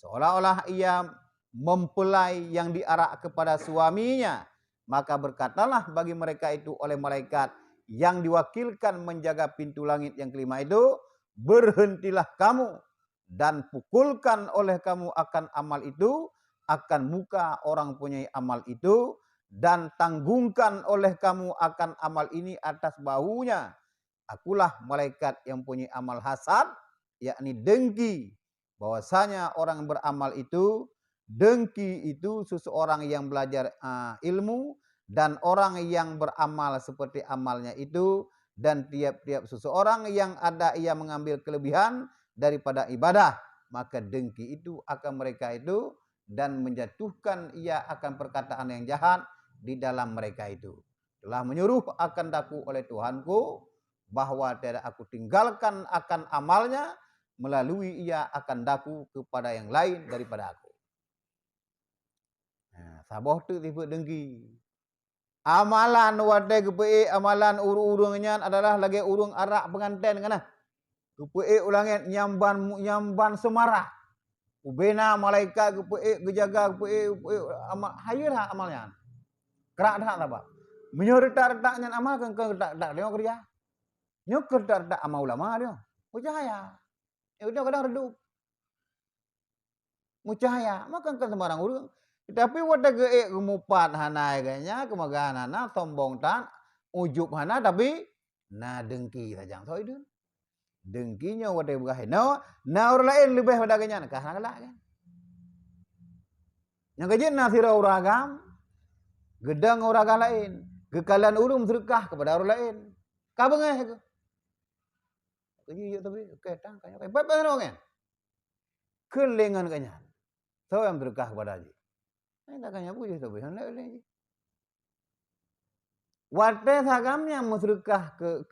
Seolah-olah ia mempelai yang diarak kepada suaminya. Maka berkatalah bagi mereka itu oleh malaikat yang diwakilkan menjaga pintu langit yang kelima itu, berhentilah kamu dan pukulkan oleh kamu akan amal itu, akan muka orang punya amal itu, dan tanggungkan oleh kamu akan amal ini atas bahunya. Akulah malaikat yang punya amal hasad, yakni dengki. Bahwasanya orang beramal itu, dengki itu seseorang yang belajar ilmu, dan orang yang beramal seperti amalnya itu, dan tiap-tiap seseorang yang ada ia mengambil kelebihan daripada ibadah, maka dengki itu akan mereka itu dan menjatuhkan ia akan perkataan yang jahat di dalam mereka itu. Telah menyuruh akan daku oleh Tuhanku bahwa tidak aku tinggalkan akan amalnya, melalui ia akan daku kepada yang lain daripada aku. Saboh tu tipe dengki. Amalan wadai kepe amalan urung-urungnya adalah lagi urung arak pengantin kana. Kepe ulangit nyamban semarah. Ubena malaikat kepe gejaga kepe amal hayirah amalnya. Kerak dah apa? Menyorita-retaknya amal kan tak dia kerja. Nyo kerja amal ulama dia. Mucahaya. Ya udah kadang redup. Mucahaya, makan kan sembarang urang. Tapi wadah geek kemupat hanai kayaknya kemagahan hana sombong tan ujub hana tapi na dengki sajang so itu. Dengkinya wadah bergahe. Na orang lain lebih pada kayaknya kah lah kan. Yang kajian nasira uragam gedang uragam lain. Kekalan urung sedekah kepada orang lain. Kah bengah itu. Kaji tapi ketang kayaknya. Apa orang kelengan kayaknya. So yang sedekah kepada haji. Tak kanya puji tu besan dah lagi. Wate sagamnya musrikah ke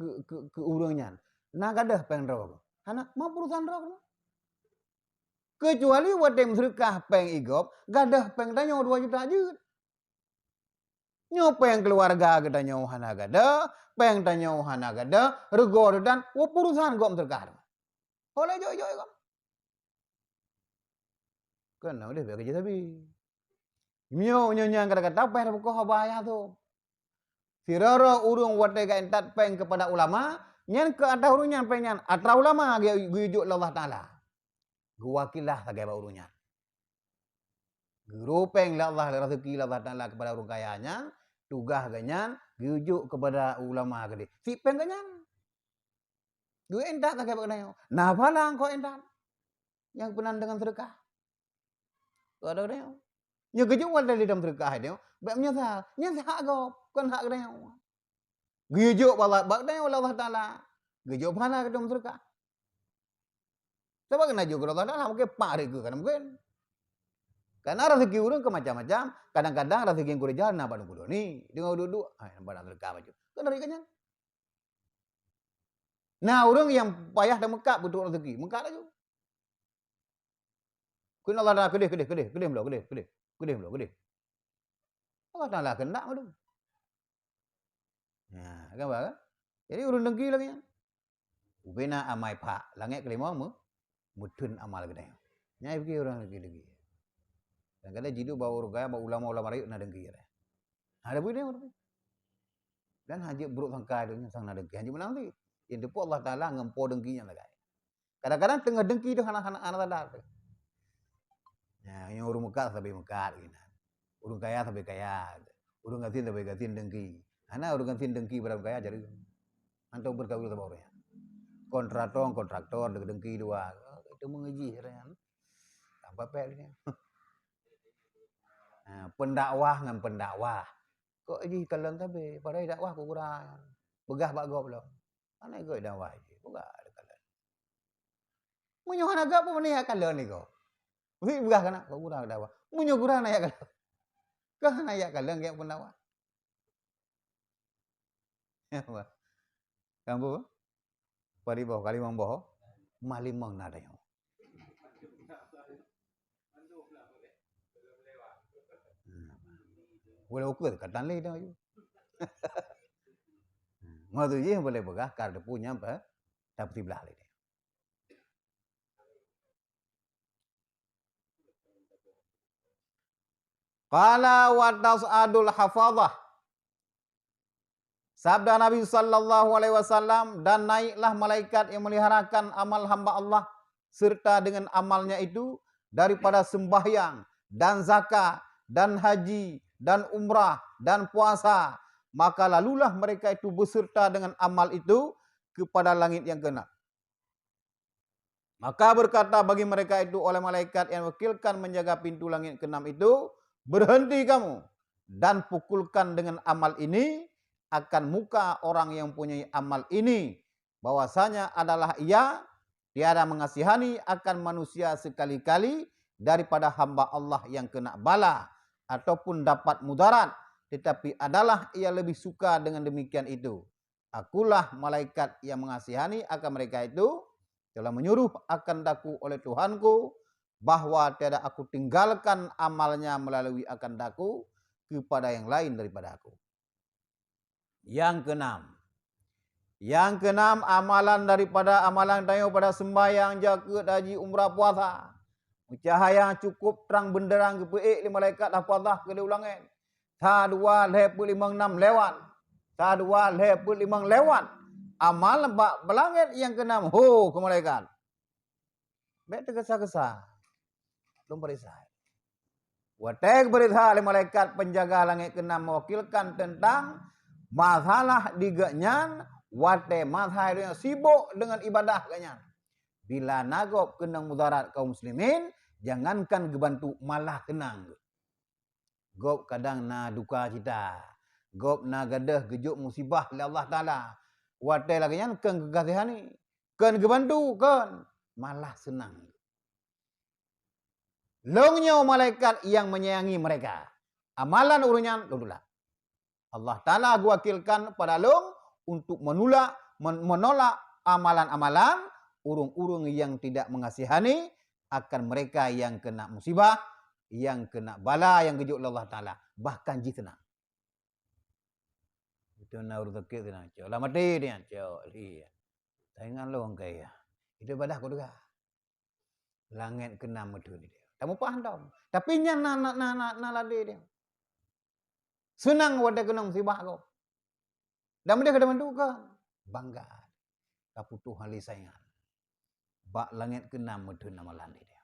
urangnya. Nak ada peng roh. Anak mau perusahaan roh. Kecuali wate musrikah peng igop, gadah peng tanyo 2 juta je. Nyo peng keluarga kita nyo hana gada, peng tanyo hana gada, rego dan perusahaan gom musrikah. Oleh joy gom. Kan udah bagi tapi. Mio nyang kata-kata apa yang kau bahaya tu. Sirara urung wate ka entat peng kepada ulama, nyan ke ada urungnya penyan. Atra ulama gujuk Allah Taala. Guwakilah sebagai urungnya. Guru peng la Allah rezeki Allah Taala kepada urung kayanya, tugah ganyan gujuk kepada ulama gede. Si peng ganyan. Gue entat sebagai bagaian. Nah, balang kau entat. Yang penan dengan sedekah. Kau ada dia. Nya gujuk wal dari dalam sedekah dia. Bak menyesal. Nyesal kau. Kan hak dia. Gujuk bak dia Allah Taala. Gujuk mana ke dalam sedekah. Sebab kena juga Allah Taala mungkin pak reka kan mungkin. Karena rezeki urang ke macam-macam, kadang-kadang rezeki yang kudu jalan na pada kudu ni, dengan duduk, pada sedekah baju. Kan dari kanyan. Nah, orang yang payah dan mekak betul rezeki, mekak lagi. Kun Allah Taala gede belum. Allah Taala kena belum. Nah, kan ba? Jadi urun dengki lagi. Ubena amai pak, langit kelima mudun amal gede. Nyai pergi orang lagi. Dan kadang jidu bawa urugaya, bawa ulama-ulama rakyat na dengki. Ada boleh orang. Dan haji buruk sangka itu sang na dengki. Haji menang tu. Yang depu Allah Taala ngempo dengkinya lagi. Kadang-kadang tengah dengki itu anak-anak sadar. Ya, yang urung mekak tapi mekak gitu. Urung kaya tapi kaya. Urung gatin tapi gatin dengki. Ana urung gatin dengki berapa kaya jadi. Antum bergaul sama orangnya. Kontraktor dengki dua. Itu mengaji katanya. Apa pelnya? Pendakwah dengan pendakwah. Kok ini kalang tapi pada dakwah ku kurang. Begah bak gop lo. Mana ikut dakwah je. Begah ada kalang. Munyo hana gap pun ni kalang ni ko. Mesti begah kana kok kurang dakwah. Munyo kurang na ya kalang. Kah na ya kalang yang pendakwah. Ya apa? Kamu pari boh kali mamboh. Malimang nada yo. Boleh ukur katan leh dah you. Ngadu je boleh begah kar de punya apa? Dapat belah leh. Qala wa tas'adul hafadhah. Sabda Nabi sallallahu alaihi wasallam, dan naiklah malaikat yang meliharakan amal hamba Allah serta dengan amalnya itu daripada sembahyang dan zakat dan haji dan umrah dan puasa, maka lalulah mereka itu beserta dengan amal itu kepada langit yang keenam. Maka berkata bagi mereka itu oleh malaikat yang wakilkan menjaga pintu langit keenam itu, berhenti kamu dan pukulkan dengan amal ini akan muka orang yang punya amal ini, bahwasanya adalah ia tiada mengasihani akan manusia sekali-kali daripada hamba Allah yang kena bala ataupun dapat mudarat, tetapi adalah ia lebih suka dengan demikian itu. Akulah malaikat yang mengasihani akan mereka itu, telah menyuruh akan daku oleh Tuhanku, bahwa tiada aku tinggalkan amalnya melalui akan daku kepada yang lain daripada aku. Yang keenam, amalan daripada amalan tayo pada sembahyang, zakat, haji, umrah, puasa. Cahaya cukup terang benderang kepeik li malaikat hafazah ke ulangan. Ta 2.56 lewat. Ta 2.56 lewat. Amal belangit yang keenam ho ke malaikat. Baik tergesa-gesa. Belum berisai. Watek berisai li malaikat penjaga langit keenam mewakilkan tentang masalah diganyan, wate masalah yang sibuk dengan ibadah ganyan. Bila nagop kenang mudarat kaum muslimin, jangankan gebantu malah kenang. Gop kadang na duka cita, gop na gadah gejuk musibah li Allah Taala. Wate lagi yan kan kegasihani, kan gebantu kan malah senang. Longnya malaikat yang menyayangi mereka. Amalan urunya dululah. Allah Ta'ala wakilkan pada long untuk menolak amalan-amalan urung-urung yang tidak mengasihani akan mereka yang kena musibah, yang kena bala, yang gejuk Allah Ta'ala. Bahkan jitna. Itu na urut takut na. Cok lah mati dia. Cok. Taingan lo orang kaya. Itu ibadah ko juga. Langit kena metu dia. Kamu paham tau. Tapi nya na lade dia. Senang wadah kena musibah kau. Dan dia kena menduga. Bangga. Kaputuh hali saingan. Bak langit kena metu nama landi dia.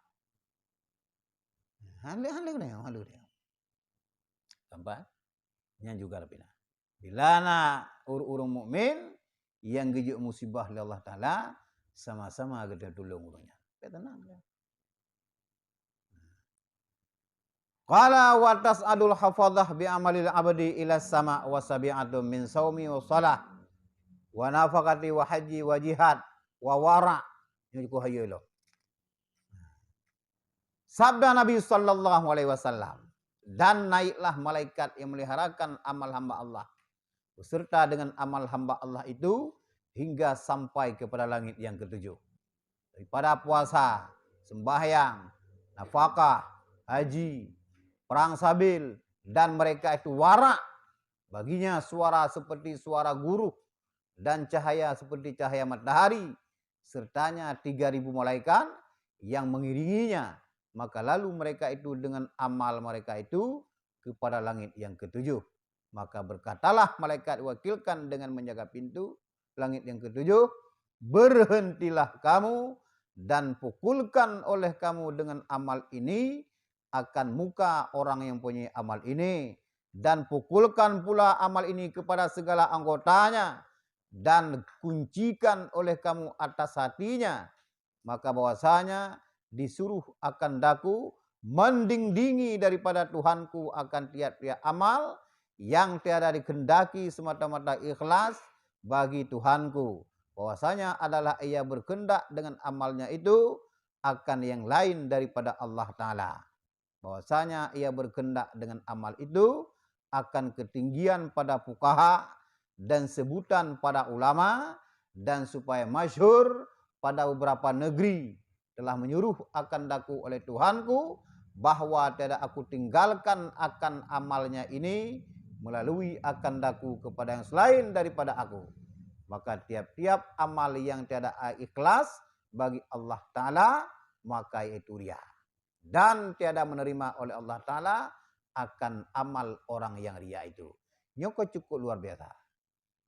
Halu dia. Sampai. Yang juga lebih. Bila nak urung mukmin yang gejuk musibah oleh Allah Ta'ala, sama-sama kita tolong urungnya. Tenang dia. Qala wa tas'adul hafadhah bi amalil abdi ila sama' wa sabi'atun min saumi wa salah wa nafaqati wa haji wa jihad wa wara'. Ini ku hayelo. Sabda Nabi sallallahu alaihi wasallam, dan naiklah malaikat yang meliharakan amal hamba Allah beserta dengan amal hamba Allah itu hingga sampai kepada langit yang ketujuh. Daripada puasa, sembahyang, nafkah, haji, perang sabil, dan mereka itu warak. Baginya suara seperti suara guru dan cahaya seperti cahaya matahari. Sertanya 3.000 malaikat yang mengiringinya. Maka lalu mereka itu dengan amal mereka itu kepada langit yang ketujuh. Maka berkatalah malaikat wakilkan dengan menjaga pintu langit yang ketujuh. Berhentilah kamu dan pukulkan oleh kamu dengan amal ini akan muka orang yang punya amal ini, dan pukulkan pula amal ini kepada segala anggotanya, dan kuncikan oleh kamu atas hatinya, maka bahwasanya disuruh akan daku mendingdingi daripada Tuhanku akan tiap-tiap amal yang tiada dikendaki semata-mata ikhlas bagi Tuhanku. Bahwasanya adalah ia berkehendak dengan amalnya itu akan yang lain daripada Allah Ta'ala. Bahwasanya ia berkehendak dengan amal itu akan ketinggian pada fuqaha dan sebutan pada ulama, dan supaya masyhur pada beberapa negeri telah menyuruh akan daku oleh Tuhanku bahwa tiada aku tinggalkan akan amalnya ini melalui akan daku kepada yang selain daripada aku. Maka tiap-tiap amal yang tiada ikhlas bagi Allah Ta'ala, maka itu riya. Dan tiada menerima oleh Allah Ta'ala akan amal orang yang riya itu. Nyoko cukup luar biasa.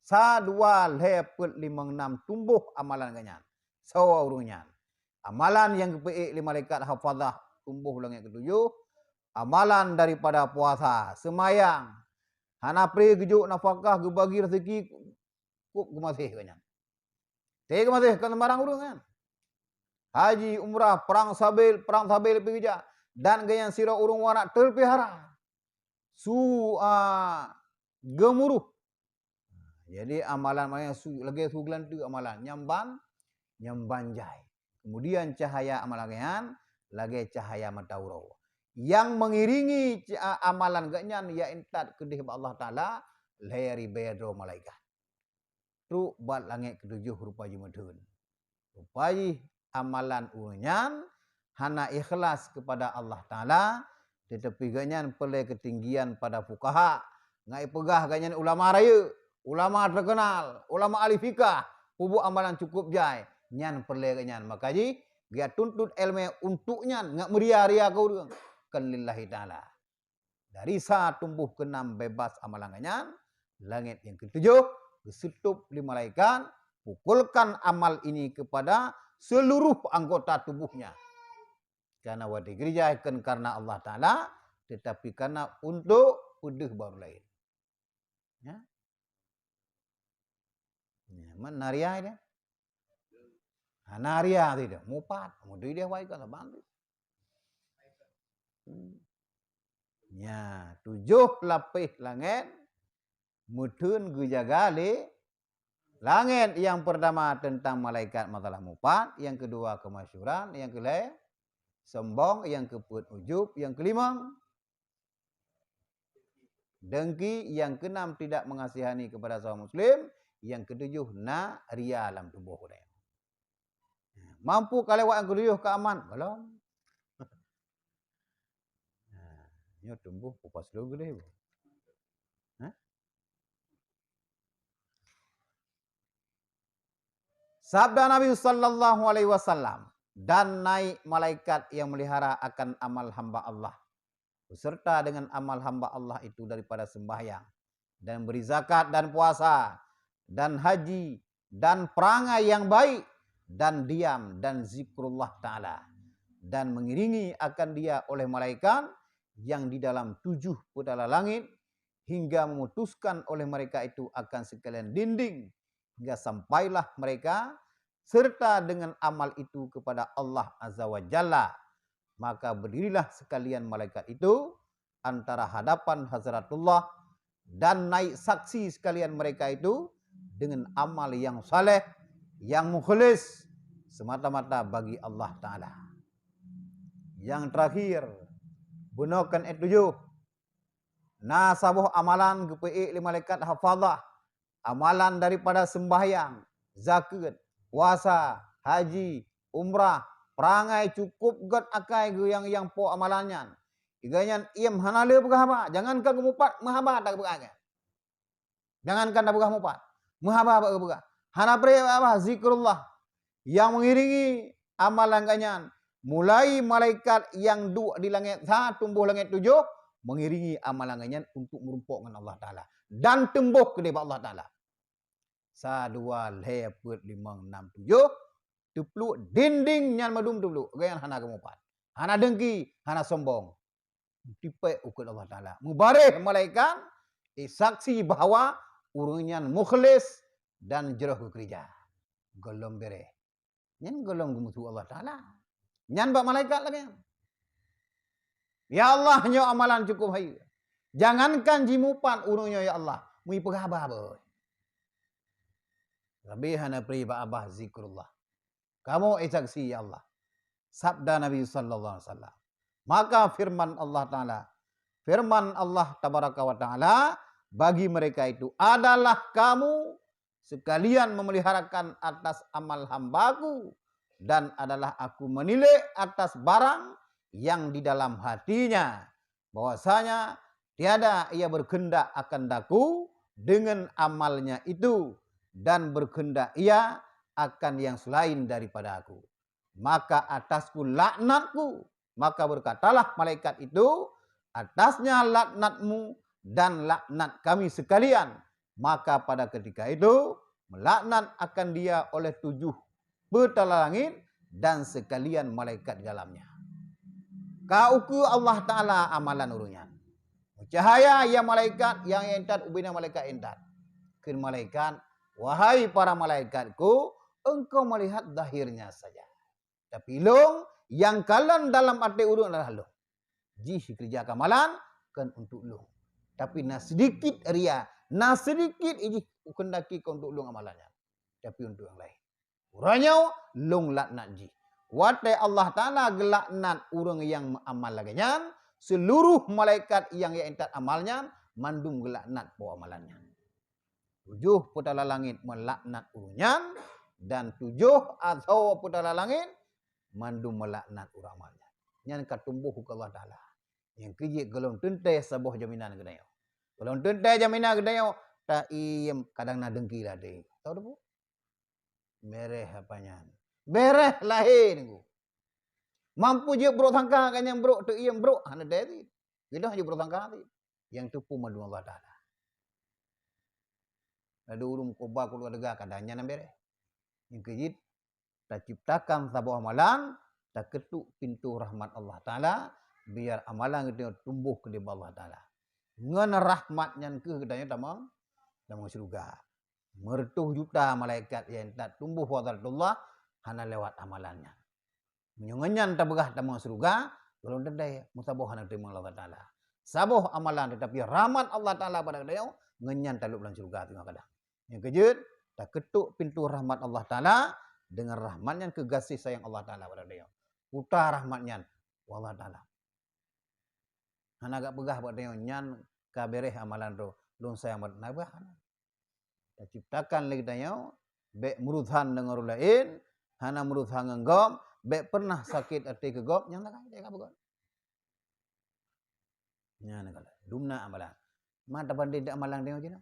Sa 2 lepet 5 6 tumbuh amalan ganyan. Sawa urunyan. Amalan yang kepeik 5 malaikat hafazah tumbuh langit ketujuh. Amalan daripada puasa, semayang, hana pre gejuk nafkah, gebagi rezeki, kuk gemasih ganyan. Teh gemasih kan barang urung kan. Haji, umrah, perang sabil pergi ja, dan ganyan sira urung warak terpihara. Gemuruh. Jadi amalan lagi sugelan tu amalan nyambanjai. Kemudian cahaya amalan lagi cahaya mataurau. Yang mengiringi amalan ganyan ya intat kedih Allah Ta'ala layari bayadro malaikat. Tu bat langit ketujuh rupa jumadun. Rupai amalan unyan hana ikhlas kepada Allah Ta'ala, tetapi ganyan pelai ketinggian pada fuqaha. Ngai pegah ganyan ulama raya, ulama terkenal, ulama ahli fikah, pubu amalan cukup jai, nyan pelai ganyan. Maka ji dia tuntut ilmu untuknya ngak meria-ria kau urang kan lillahi ta'ala. Dari sa tumbuh ke 6 bebas amalan ganyan, langit yang ketujuh kesutup 5 malaikat, pukulkan amal ini kepada seluruh anggota tubuhnya. Karena wadi gereja ikan karena Allah Ta'ala, tetapi karena untuk udeh baru lain. Ya. Menaria dia. Naria tidak. Mupat. Mudah dia waik kan bantu. Ya, 7 lapis langit. Mutun gejaga langit. Yang pertama tentang malaikat masalah mupat. Yang kedua kemasyuran. Yang kelima sombong. Yang keempat ujub. Yang kelima dengki. Yang keenam tidak mengasihani kepada sesama muslim. Yang ketujuh ria dalam tubuh dia. Mampu kalau yang ketujuh keaman? Belum. Ini tumbuh pupas dulu gede. Sabda Nabi sallallahu alaihi wasallam, dan naik malaikat yang melihara akan amal hamba Allah beserta dengan amal hamba Allah itu daripada sembahyang dan beri zakat dan puasa dan haji dan perangai yang baik dan diam dan zikrullah ta'ala, dan mengiringi akan dia oleh malaikat yang di dalam 7 pedala langit hingga memutuskan oleh mereka itu akan sekalian dinding hingga sampailah mereka serta dengan amal itu kepada Allah Azza wa Jalla. Maka berdirilah sekalian malaikat itu antara hadapan Hazratullah dan naik saksi sekalian mereka itu dengan amal yang saleh, yang mukhlis semata-mata bagi Allah Ta'ala. Yang terakhir, gunakan itu nasabuh amalan kepeik 5 malaikat hafazah, amalan daripada sembahyang, zakat, puasa, haji, umrah, perangai cukup gat akai yang po amalannya. Iganyan iam hanale begah apa? Jangankan kemupat mahaba tak begah. Jangankan tak begah mupat. Mahaba tak begah. Hana pre apa zikrullah yang mengiringi amalan ganyan. Mulai malaikat yang di langit tumbuh langit 7 mengiringi amalan ganyan untuk merumpuk dengan Allah Ta'ala dan tembus ke depan Allah Ta'ala. 1 2 3 4 5 6 7 teplu dinding nyan madum teplu gayan hana kemupat. Hana dengki, hana sombong. Tipe ukut Allah Ta'ala. Mubarih malaikat, saksi bahawa urungan mukhlis dan jeroh ke gereja. Golong bereh. Nyan golong gemutu Allah Ta'ala. Nyan bak malaikat lagi. Ya Allah, nyo amalan cukup hai. Jangankan jimupan urungnya ya Allah. Mui pegabah boy. Lebih hana pri abah zikrullah. Kamu saksi ya Allah. Sabda Nabi sallallahu alaihi wasallam. Maka firman Allah Ta'ala. Firman Allah Tabaraka wa Ta'ala. Bagi mereka itu adalah kamu sekalian memeliharakan atas amal hambaku. Dan adalah aku menilai atas barang yang di dalam hatinya. Bahwasanya tiada ia berkehendak akan daku dengan amalnya itu. Dan berkehendak ia akan yang selain daripada aku. Maka atasku laknatku. Maka berkatalah malaikat itu, atasnya laknatmu dan laknat kami sekalian. Maka pada ketika itu, melaknat akan dia oleh 7 petala langit dan sekalian malaikat di dalamnya. Kauku Allah Ta'ala amalan urunyan. Cahaya ya malaikat yang entat ubina malaikat entat. Kin malaikat, wahai para malaikatku, engkau melihat zahirnya saja. Tapi long yang kalian dalam arti urun adalah long. Jih kerja kamalan kan untuk long. Tapi na sedikit ria, na sedikit iji kendaki kau untuk long amalannya. Tapi untuk yang lain. Uranya long laknat ji. Watai Allah Ta'ala gelaknat urang yang amal laginya. Seluruh malaikat yang entat amalnya mandum gelaknat po amalannya. 7 putala langit melaknat urunyan dan 7 atau putala langit mandum melaknat uramalnya. Yang katumbuh ke Allah Ta'ala. Yang kejik gelong tentai sebuah jaminan gedayo. Gelong tentai jaminan gedayo tak iem kadang na dengki lah deh. Tahu tu? Mereh apanya? Bereh lahir ku. Mampu je bro tangka kan yang bro tu iem bro hana deh. Gitu aja bro tangka ti. Yang tupu madu Allah Ta'ala. Ada urum koba keluarga kadangnya na bereh. Yang kejit tak ciptakan sebuah amalan, tak ketuk pintu rahmat Allah Ta'ala, biar amalan itu tumbuh ke di Allah Ta'ala. Ngan rahmatnya ke kedanya tamang, tamang surga. Mertuh juta malaikat yang tak tumbuh wadatullah, hana lewat amalannya. Menyunganyan tabegah tamang surga, kalau tendai, musabuh hana terima Allah Ta'ala. Sabuh amalan tetapi rahmat Allah Ta'ala pada kedanya, ngenyan taluk dalam surga tengah kadang. Yang kejut, tak ketuk pintu rahmat Allah Ta'ala, dengan rahmatnya ke kasih sayang Allah Ta'ala pada dia. Putar rahmatnya Allah Ta'ala. Hana agak pegah pada dia. Nyan kabereh amalan tu. Lung sayang pada nabah. Kita ciptakan lagi tanya. Bek meruthan dengan orang lain. Hana meruthan dengan gom. Bek pernah sakit hati ke gom. Nyan tak kaya. Dia kapal. Nyan kala. Dumna amalan. Mata pandai tak amalan dia macam mana?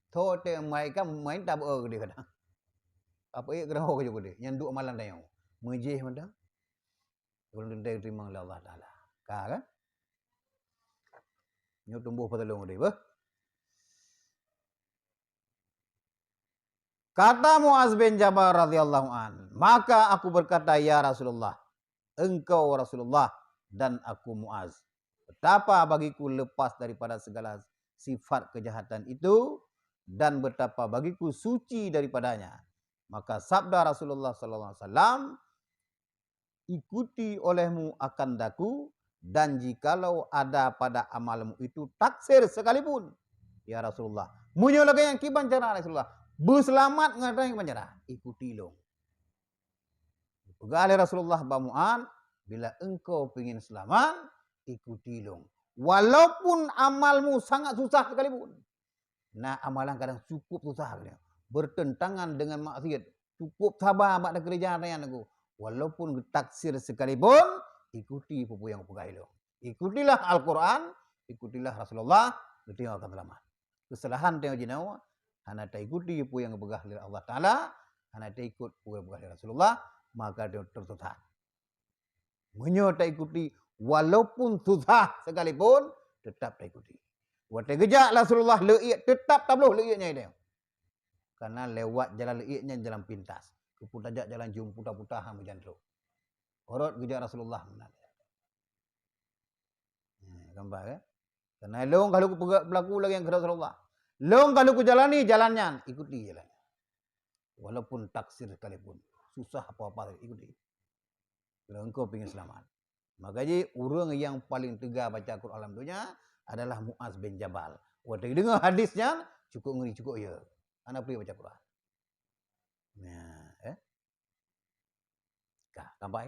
Tho te mereka main tak ber dia kadang. Apa ia kena ho kerja dia. Yang duk amalan dah yang. Mejih mana? Kalau dia terima oleh Allah Ta'ala. Kan? Nyo tumbuh patulung dia. Bah? Kata Muaz bin Jabal radhiyallahu an. Maka aku berkata, ya Rasulullah. Engkau Rasulullah dan aku Muaz. Betapa bagiku lepas daripada segala sifat kejahatan itu. Dan betapa bagiku suci daripadanya. Maka sabda Rasulullah sallallahu alaihi wasallam, ikuti olehmu akan daku dan jikalau ada pada amalmu itu taksir sekalipun ya Rasulullah. Munyo lagi yang kiban cara Rasulullah. Berselamat ngatai kiban cara. Ikuti lo. Pegali Rasulullah bamuan bila engkau ingin selamat ikuti lo. Walaupun amalmu sangat susah sekalipun. Nah amalan kadang cukup susah dia. Bertentangan dengan maksiat. Cukup sabar pada kerja yang aku. Walaupun taksir sekalipun, ikuti pupu yang pegai lo. Ikutilah Al-Quran, ikutilah Rasulullah, itu yang akan selamat. Kesalahan tengok jenau, hana tak ikuti pupu yang pegai oleh Allah Ta'ala, hana tak ikut pupu yang pegai oleh Rasulullah, maka dia tersesat. Menyo tak ikuti, walaupun susah sekalipun, tetap tak ikuti. Waktu kejak Rasulullah le'ik, tetap tak boleh le'iknya dia. Karena lewat jalan le'iknya jalan pintas. Keputajak jalan jum putar-putar hang berjantro. Orot gejak Rasulullah. Gambar ya. Karena long kalau ku berlaku lagi yang kehendak Allah. Long kalau ku jalani jalannya, ikuti jalan. Walaupun taksir sekalipun, susah apa-apa ikuti. Kalau engkau ingin selamat. Makanya orang yang paling tegar baca Quran alam dunia adalah Muaz bin Jabal. Waktu dengar hadisnya, cukup ngeri cukup ya. Anak pergi baca Quran. Nah, sampai.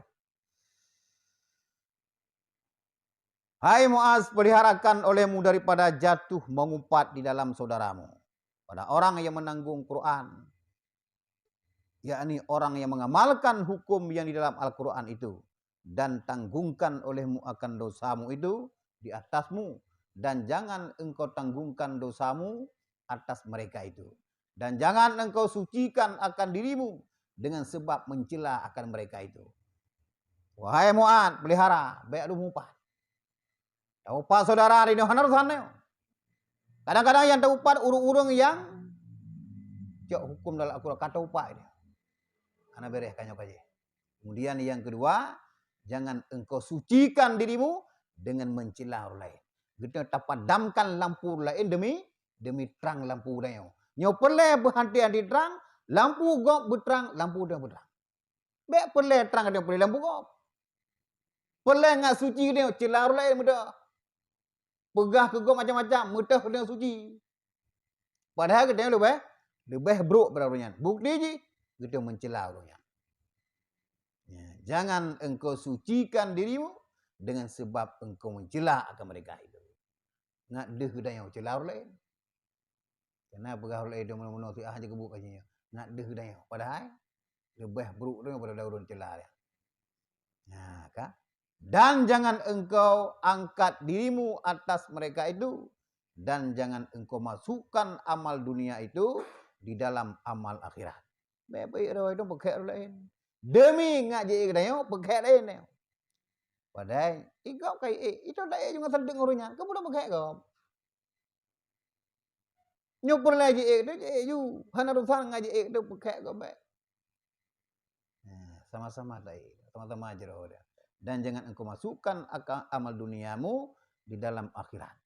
Hai Muaz, peliharakan olehmu daripada jatuh mengumpat di dalam saudaramu. Pada orang yang menanggung Quran, yakni orang yang mengamalkan hukum yang di dalam Al-Quran itu, dan tanggungkan olehmu akan dosamu itu di atasmu, dan jangan engkau tanggungkan dosamu atas mereka itu, dan jangan engkau sucikan akan dirimu dengan sebab mencela akan mereka itu. Wahai Mu'ad, pelihara baik lu mumpat. Taupat saudara di hanar sana. Kadang-kadang yang taupat urung-urung yang cak hukum dalam Al-Quran kata upat ini. Ana bereskannya aja. Kemudian yang kedua, jangan engkau sucikan dirimu dengan mencela orang lain. Kita tapadamkan lampu lain demi terang lampu lain. Nyo pelai berhenti-henti terang, lampu gop berterang, lampu dia berterang. Baik pelai terang dia pelai lampu gop. Pelai ngak suci dia cela orang lain mudah. Pegah ke gop macam-macam, mudah dia suci. Padahal kita lebih buruk berapa. Bukti je kita mencela orangnya. Ya, jangan engkau sucikan dirimu dengan sebab engkau mencela akan mereka itu. Nak deh dah yang cela orang lain. Kenapa orang lain dia mana-mana tu aja kebuk aja. Nak deh dah yang padahal lebih buruk daripada orang cela dia. Nah, kan? Dan jangan engkau angkat dirimu atas mereka itu, dan jangan engkau masukkan amal dunia itu di dalam amal akhirat. Baik-baik dah itu pakai orang lain. Demi ngaji kita pakai lain. Padahal ikau kai itu dah juga sedeng orangnya. Kamu dah pakai kau. Nyuper lagi itu you hanarusan ngaji itu pakai kau baik. Sama-sama dah. Sama-sama aja dah. Dan jangan engkau masukkan amal duniamu di dalam akhirat.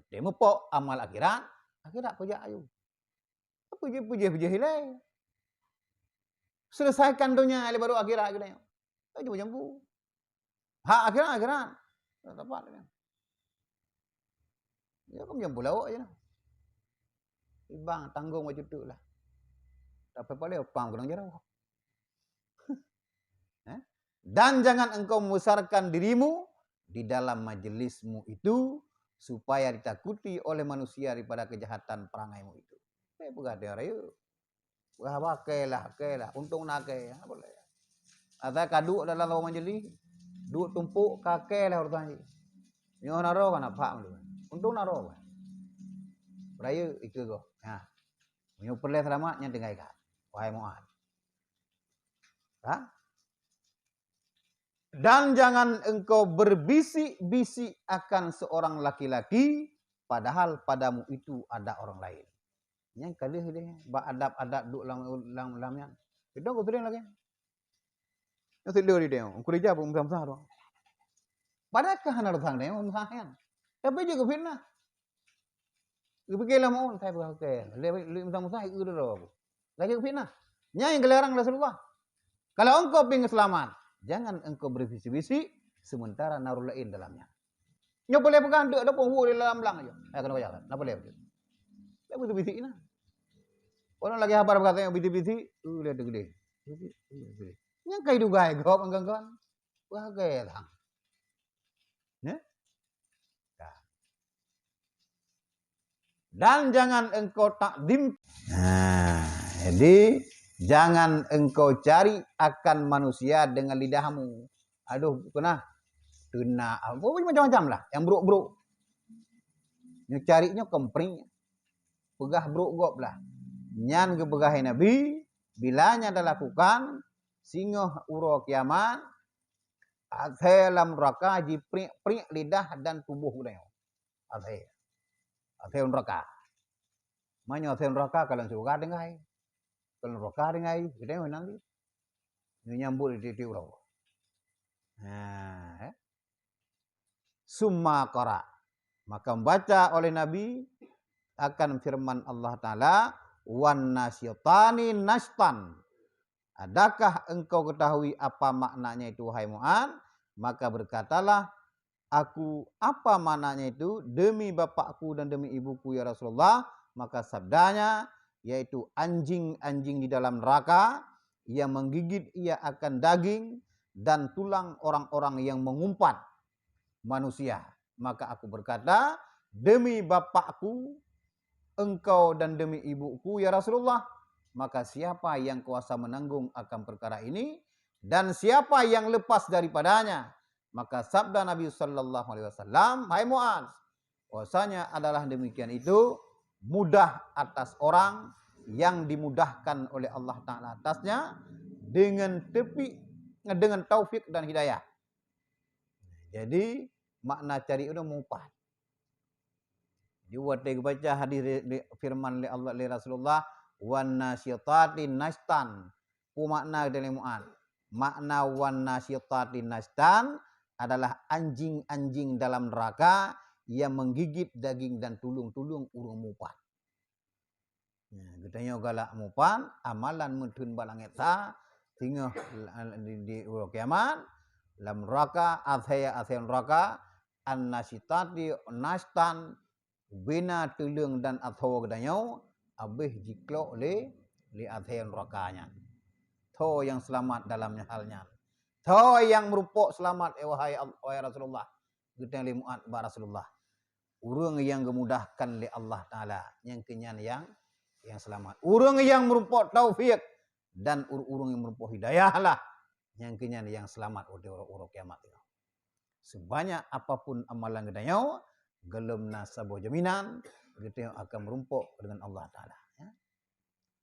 Demo pok amal akhirat puja ayu. Puji hilai. Selesaikan dunia baru akhirat kita. Ayo jambu. Hak akhirat. Tak tepat dia. Ya kamu jambu lawak aja. Ibang tanggung macam tu lah. Tapi pada pang kurang jarang. Dan jangan engkau membesarkan dirimu di dalam majelismu itu supaya ditakuti oleh manusia daripada kejahatan perangaimu itu. Bukan dia raya. Wah kailah. Untung nak kai. Boleh. Ada kaduk dalam majelis. Duk tumpuk kakek lah orang tadi. Nyo naro kan apa dulu. Untung naro. Raya ikut go. Ha. Nyo perle selamatnya dengai ka. Wahai Mu'ad. Ha? Dan jangan engkau berbisik-bisik akan seorang laki-laki padahal padamu itu ada orang lain. Yang kali dia adab-adab duk lam. Kita go sering lagi. Yang sedih dia. Aku kerja pun musah-musah tu. Padahal hanar sang dia musahan. Tapi juga fitnah. Pergilah mau saya pakai. Lebih musah-musah itu dah. Lagi fitnah. Yang gelarang Rasulullah. Kalau engkau ingin selamat, jangan engkau berbisik-bisik sementara naruh lain dalamnya. Nyo boleh pegang duk ada penghulu di dalam belang aja. Kena baca. Nak boleh betul. Tak berbisik nah. Orang lagi habar berkata yang bisik-bisik, lihat gede. Yang kai dugai gop engkau. Wah gaya tang. Dan jangan engkau takdim. Jadi jangan engkau cari akan manusia dengan lidahmu. Aduh, kena macam-macam lah. Yang buruk-buruk. Yang carinya kempring. Pegah buruk gop lah. Nyan ke pegahin Nabi. Bilanya dah lakukan. Singoh uro kiamat. Dalam neraka jiprik lidah dan tubuh dia. Athel neraka. Mana athel neraka kalau surga dengai. Kalau neraka dengai, kita nanti. Nyambut di titik urang. summa qara. Maka membaca oleh Nabi akan firman Allah Ta'ala, wan nasyitani nashtan. Adakah engkau ketahui apa maknanya itu, wahai Mu'adz? Maka berkatalah aku, apa maknanya itu? Demi bapakku dan demi ibuku ya Rasulullah. Maka sabdanya, yaitu anjing-anjing di dalam neraka yang menggigit ia akan daging dan tulang orang-orang yang mengumpat manusia. Maka aku berkata, demi bapakku engkau dan demi ibuku ya Rasulullah. Maka siapa yang kuasa menanggung akan perkara ini dan siapa yang lepas daripadanya? Maka sabda Nabi sallallahu alaihi wasallam, hai Mu'adz, bahwasanya adalah demikian itu mudah atas orang yang dimudahkan oleh Allah Ta'ala atasnya dengan taufik dan hidayah. Jadi makna cari itu mumpat. Jadi waktu baca hadis firman Allah li Rasulullah, wan nasyitati nashtan. Makna dari Mu'adz. Makna wan nasyitati nashtan adalah anjing-anjing dalam neraka yang menggigit daging dan tulung-tulung urung mupan. Katanya galak mupan, amalan mentun balang eta tinggal di urang kiamat, dalam neraka, athaya neraka, an-nasyitati nashtan, bina tulung dan atho gadanya, abih jiklok li athaya nerakanya. Tho yang selamat dalamnya halnya. Tho yang merupuk selamat wahai Rasulullah. Kita li Mu'adz ba Rasulullah. Urang yang gemudahkan li Allah Ta'ala, yang kenyan yang selamat. Urang yang merupuk taufik dan urang yang merupuk hidayah lah, yang kenyan yang selamat urang kiamat. Sebanyak apapun amalan gedanya, gelem nasabo jaminan, kita akan merumpuk dengan Allah Ta'ala.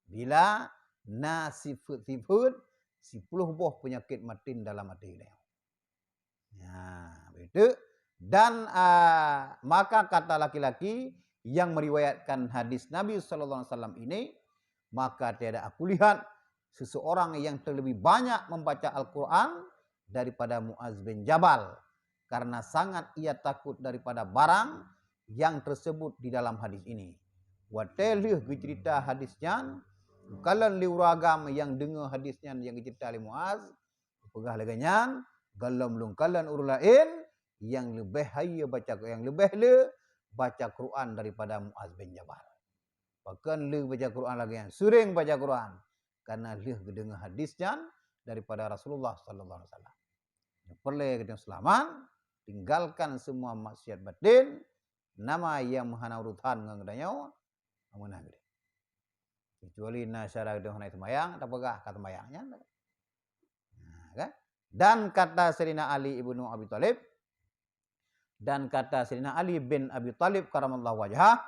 Bila nasifut-sifut 10 buah penyakit matin dalam hati dia. Begitu. Dan maka kata laki-laki yang meriwayatkan hadis Nabi sallallahu alaihi wasallam ini, maka tiada aku lihat seseorang yang terlebih banyak membaca Al-Qur'an daripada Mu'adz bin Jabal, karena sangat ia takut daripada barang yang tersebut di dalam hadis ini. Wa telih cerita hadisnya, kalan liuragam yang dengar hadisnya yang cerita oleh Mu'adz, pegah laganyan, galam lung kalan urlain yang lebih hayya baca Quran daripada Mu'adz bin Jabal. Bahkan le baca Quran lagi yang sering baca Quran karena le dengar hadisnya daripada Rasulullah sallallahu alaihi wasallam. Perlu kita selamat, tinggalkan semua maksiat batin, nama yang mahana urutan ngangdanya amunah gede. Kecuali nasyara dah naik sembahyang, tak pegah kata sembahyangnya. Kan? Dan kata Sayyidina Ali ibnu Abi Thalib, dan kata Sayyidina Ali bin Abi Thalib karamallahu wajhah,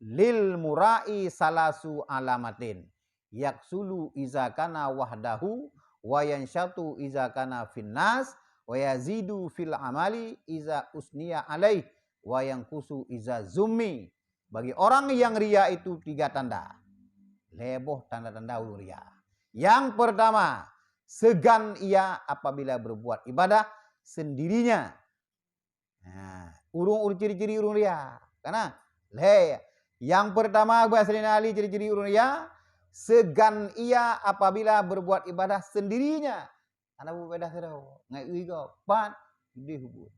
lil murai salasu alamatin yaksulu iza kana wahdahu wa yanshatu iza kana finnas wa yazidu fil amali iza usniya alaih wa yanqusu iza zummi. Bagi orang yang ria itu 3 tanda. Leboh tanda-tanda ria. Yang pertama, segan ia apabila berbuat ibadah sendirinya. Urung ciri-ciri urung ria. Karena yang pertama bahasa Ali ciri-ciri urung ria, segan ia apabila berbuat ibadah sendirinya. Anak ibadah serau, ngai uigo, pan dihubur.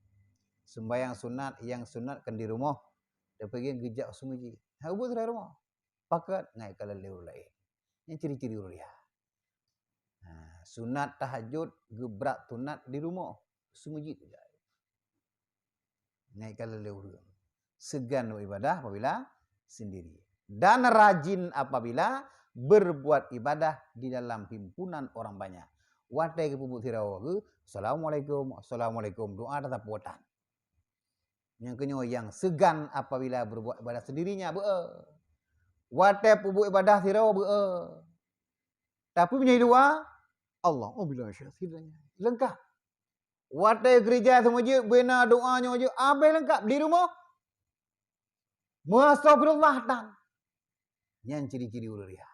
Sembahyang sunat yang sunatkan di rumah, dia pergi gejak sumuji. Hubur serau rumah. Pakat ngai kalau leu lain. Ini ciri-ciri urung ria. Sunat tahajud gebrak tunat di rumah, sumuji tidak. Ngai kalau leu. Segan ibadah apabila sendiri. Dan rajin apabila berbuat ibadah di dalam himpunan orang banyak. Watai ke pupuk tirawagu, Assalamualaikum, doa tetap buatan. Yang kedua, yang segan apabila berbuat ibadah sendirinya, watai pupuk ibadah tirawagu, tapi punya dua, Allah, bila syaitannya lengkap. Watai gereja semua je, bina doanya je, abai lengkap di rumah. Astagfirullah dan yang ciri-ciri uluria.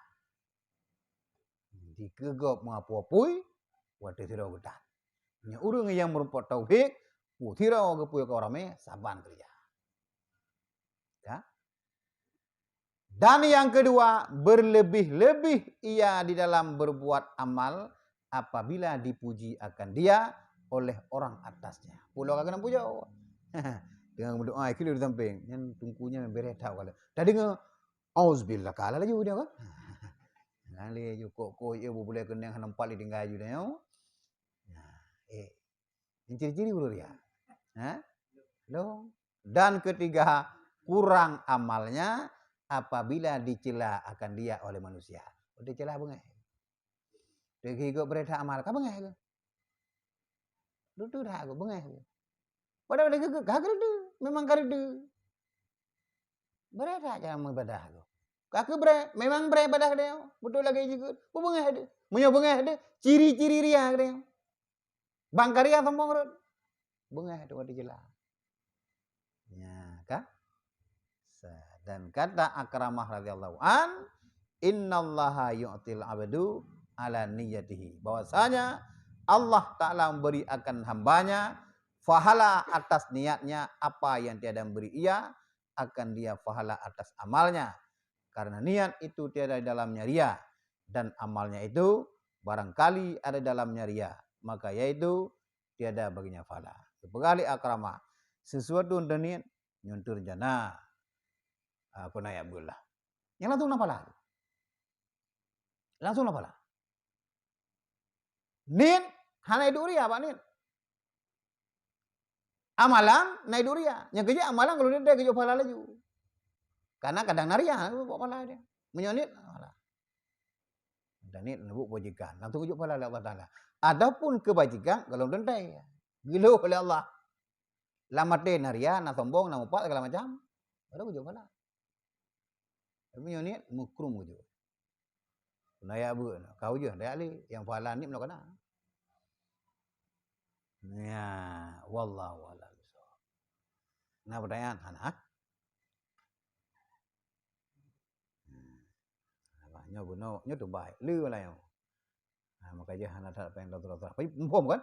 Dikegop mengapui-apui, wadah tidak betul. Yang orang yang merupakan tauhid, Tirau ke puyo ke orangnya saban kerja. Ya. Dan yang kedua, berlebih-lebih ia di dalam berbuat amal apabila dipuji akan dia oleh orang atasnya. Pulau kagak puja. Dengan berdoa itu di samping, yang tungkunya memberi tahu kalau. Tadi nge auzubillah kala lagi dia kan. Ngali kok ia boleh kena yang nampak di tinggal juga ya. Ini ciri-ciri bro ya. Dan ketiga, kurang amalnya apabila dicela akan dia oleh manusia. Dicela bengah. Dia hidup berita amal ka bengah ke? Dudu dah aku bengah. Padahal dia kagak ada, memang kagak ada. Berita aja ibadah aku. Kagak memang beribadah dia. Betul lagi juga. Bengah ada. Munyo bengah ada ciri-ciri ria dia. Bangkaria sombong rod. Bengah itu dicela. Ya, kan? Dan kata Akramah radhiyallahu an, innallaha yu'til abdu ala niyatihi. Bahwasanya Allah Ta'ala memberi akan hambanya fahala atas niatnya, apa yang tiada memberi ia akan dia fahala atas amalnya. Karena niat itu tiada di dalamnya ria, dan amalnya itu barangkali ada dalamnya ria, maka yaitu tiada baginya fahala. Begali Akramah, sesuatu untuk niat nyuntur jana. Aku naik Abdullah. Yang langsung apa lah? Langsung apa lah? Nin, hana iduria apa nin? Amalan na iduria. Yang kerja amalan kalau dia kerja pala lagi. Karena kadang naria, buat pala dia. Menyonit, pala. Dan ini nebuk kebajikan. Langsung kerja pala Allah Ta'ala. Adapun kebajikan, kalau dentai. Gilu oleh Allah. Lamate naria, na sombong, na mupat, segala macam. Ada kerja pala. Menyonit, mukrum kerja. Naya bu, kau je, dia ali yang pahala ni nak kena. Ya, wallahu a'lam. Nah pertanyaan, anak. Nyo buno, nyo tu baik, lu lah yo. Nah, maka je anak tak pengen dokter. Tapi pom kan?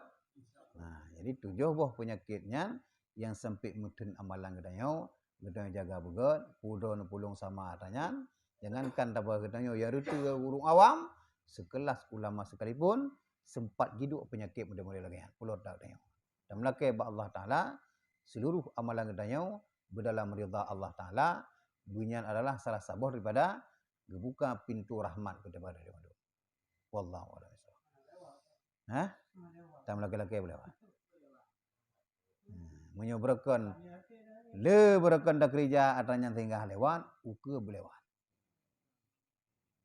Nah, jadi tujuh buah penyakitnya yang sempit mutun amalan gedanyo, gedanyo jaga begot, pudon pulung sama atanya. Jangankan tabah gedanyo ya rutu urung awam. Sekelas ulama sekalipun sempat hidup penyakit mudah-mudah lagi. Pulau tak tanya. Dan melakai Allah Ta'ala seluruh amalan gedanya berdalam ridha Allah Ta'ala. Bunyian adalah salah satu daripada membuka pintu rahmat kepada dia. Wallahu a'lam. Hah? Tak melakai-lakai boleh apa? Menyeberakan leberakan dak kerja atanya tinggal lewat uke belewat.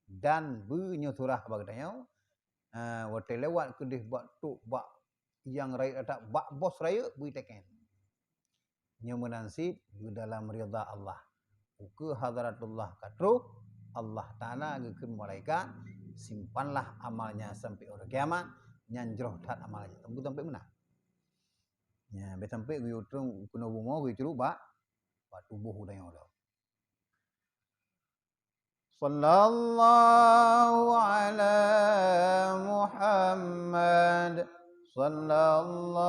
Dan bunyi surah bagdanya waktu lewat ke deh bak tu bak yang raya tak bak bos raya bui teken nyamunansi di dalam ridha Allah ke hadratullah katru Allah Ta'ala ke malaikat simpanlah amalnya sampai hari kiamat nyanjroh tat amalnya tunggu sampai mana ya be sampai gue utung kuno bungo gue curug bak tubuh udang Allah. Sallallahu ala Muhammad sallallahu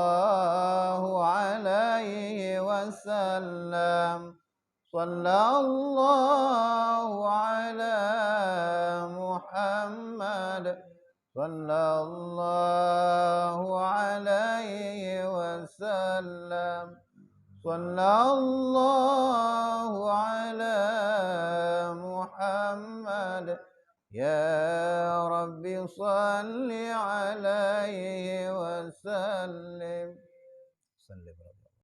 alaihi wasallam sallallahu ala Muhammad sallallahu alaihi wasallam sallallahu ala Muhammad ya Rabbi salli alaihi wa sallim.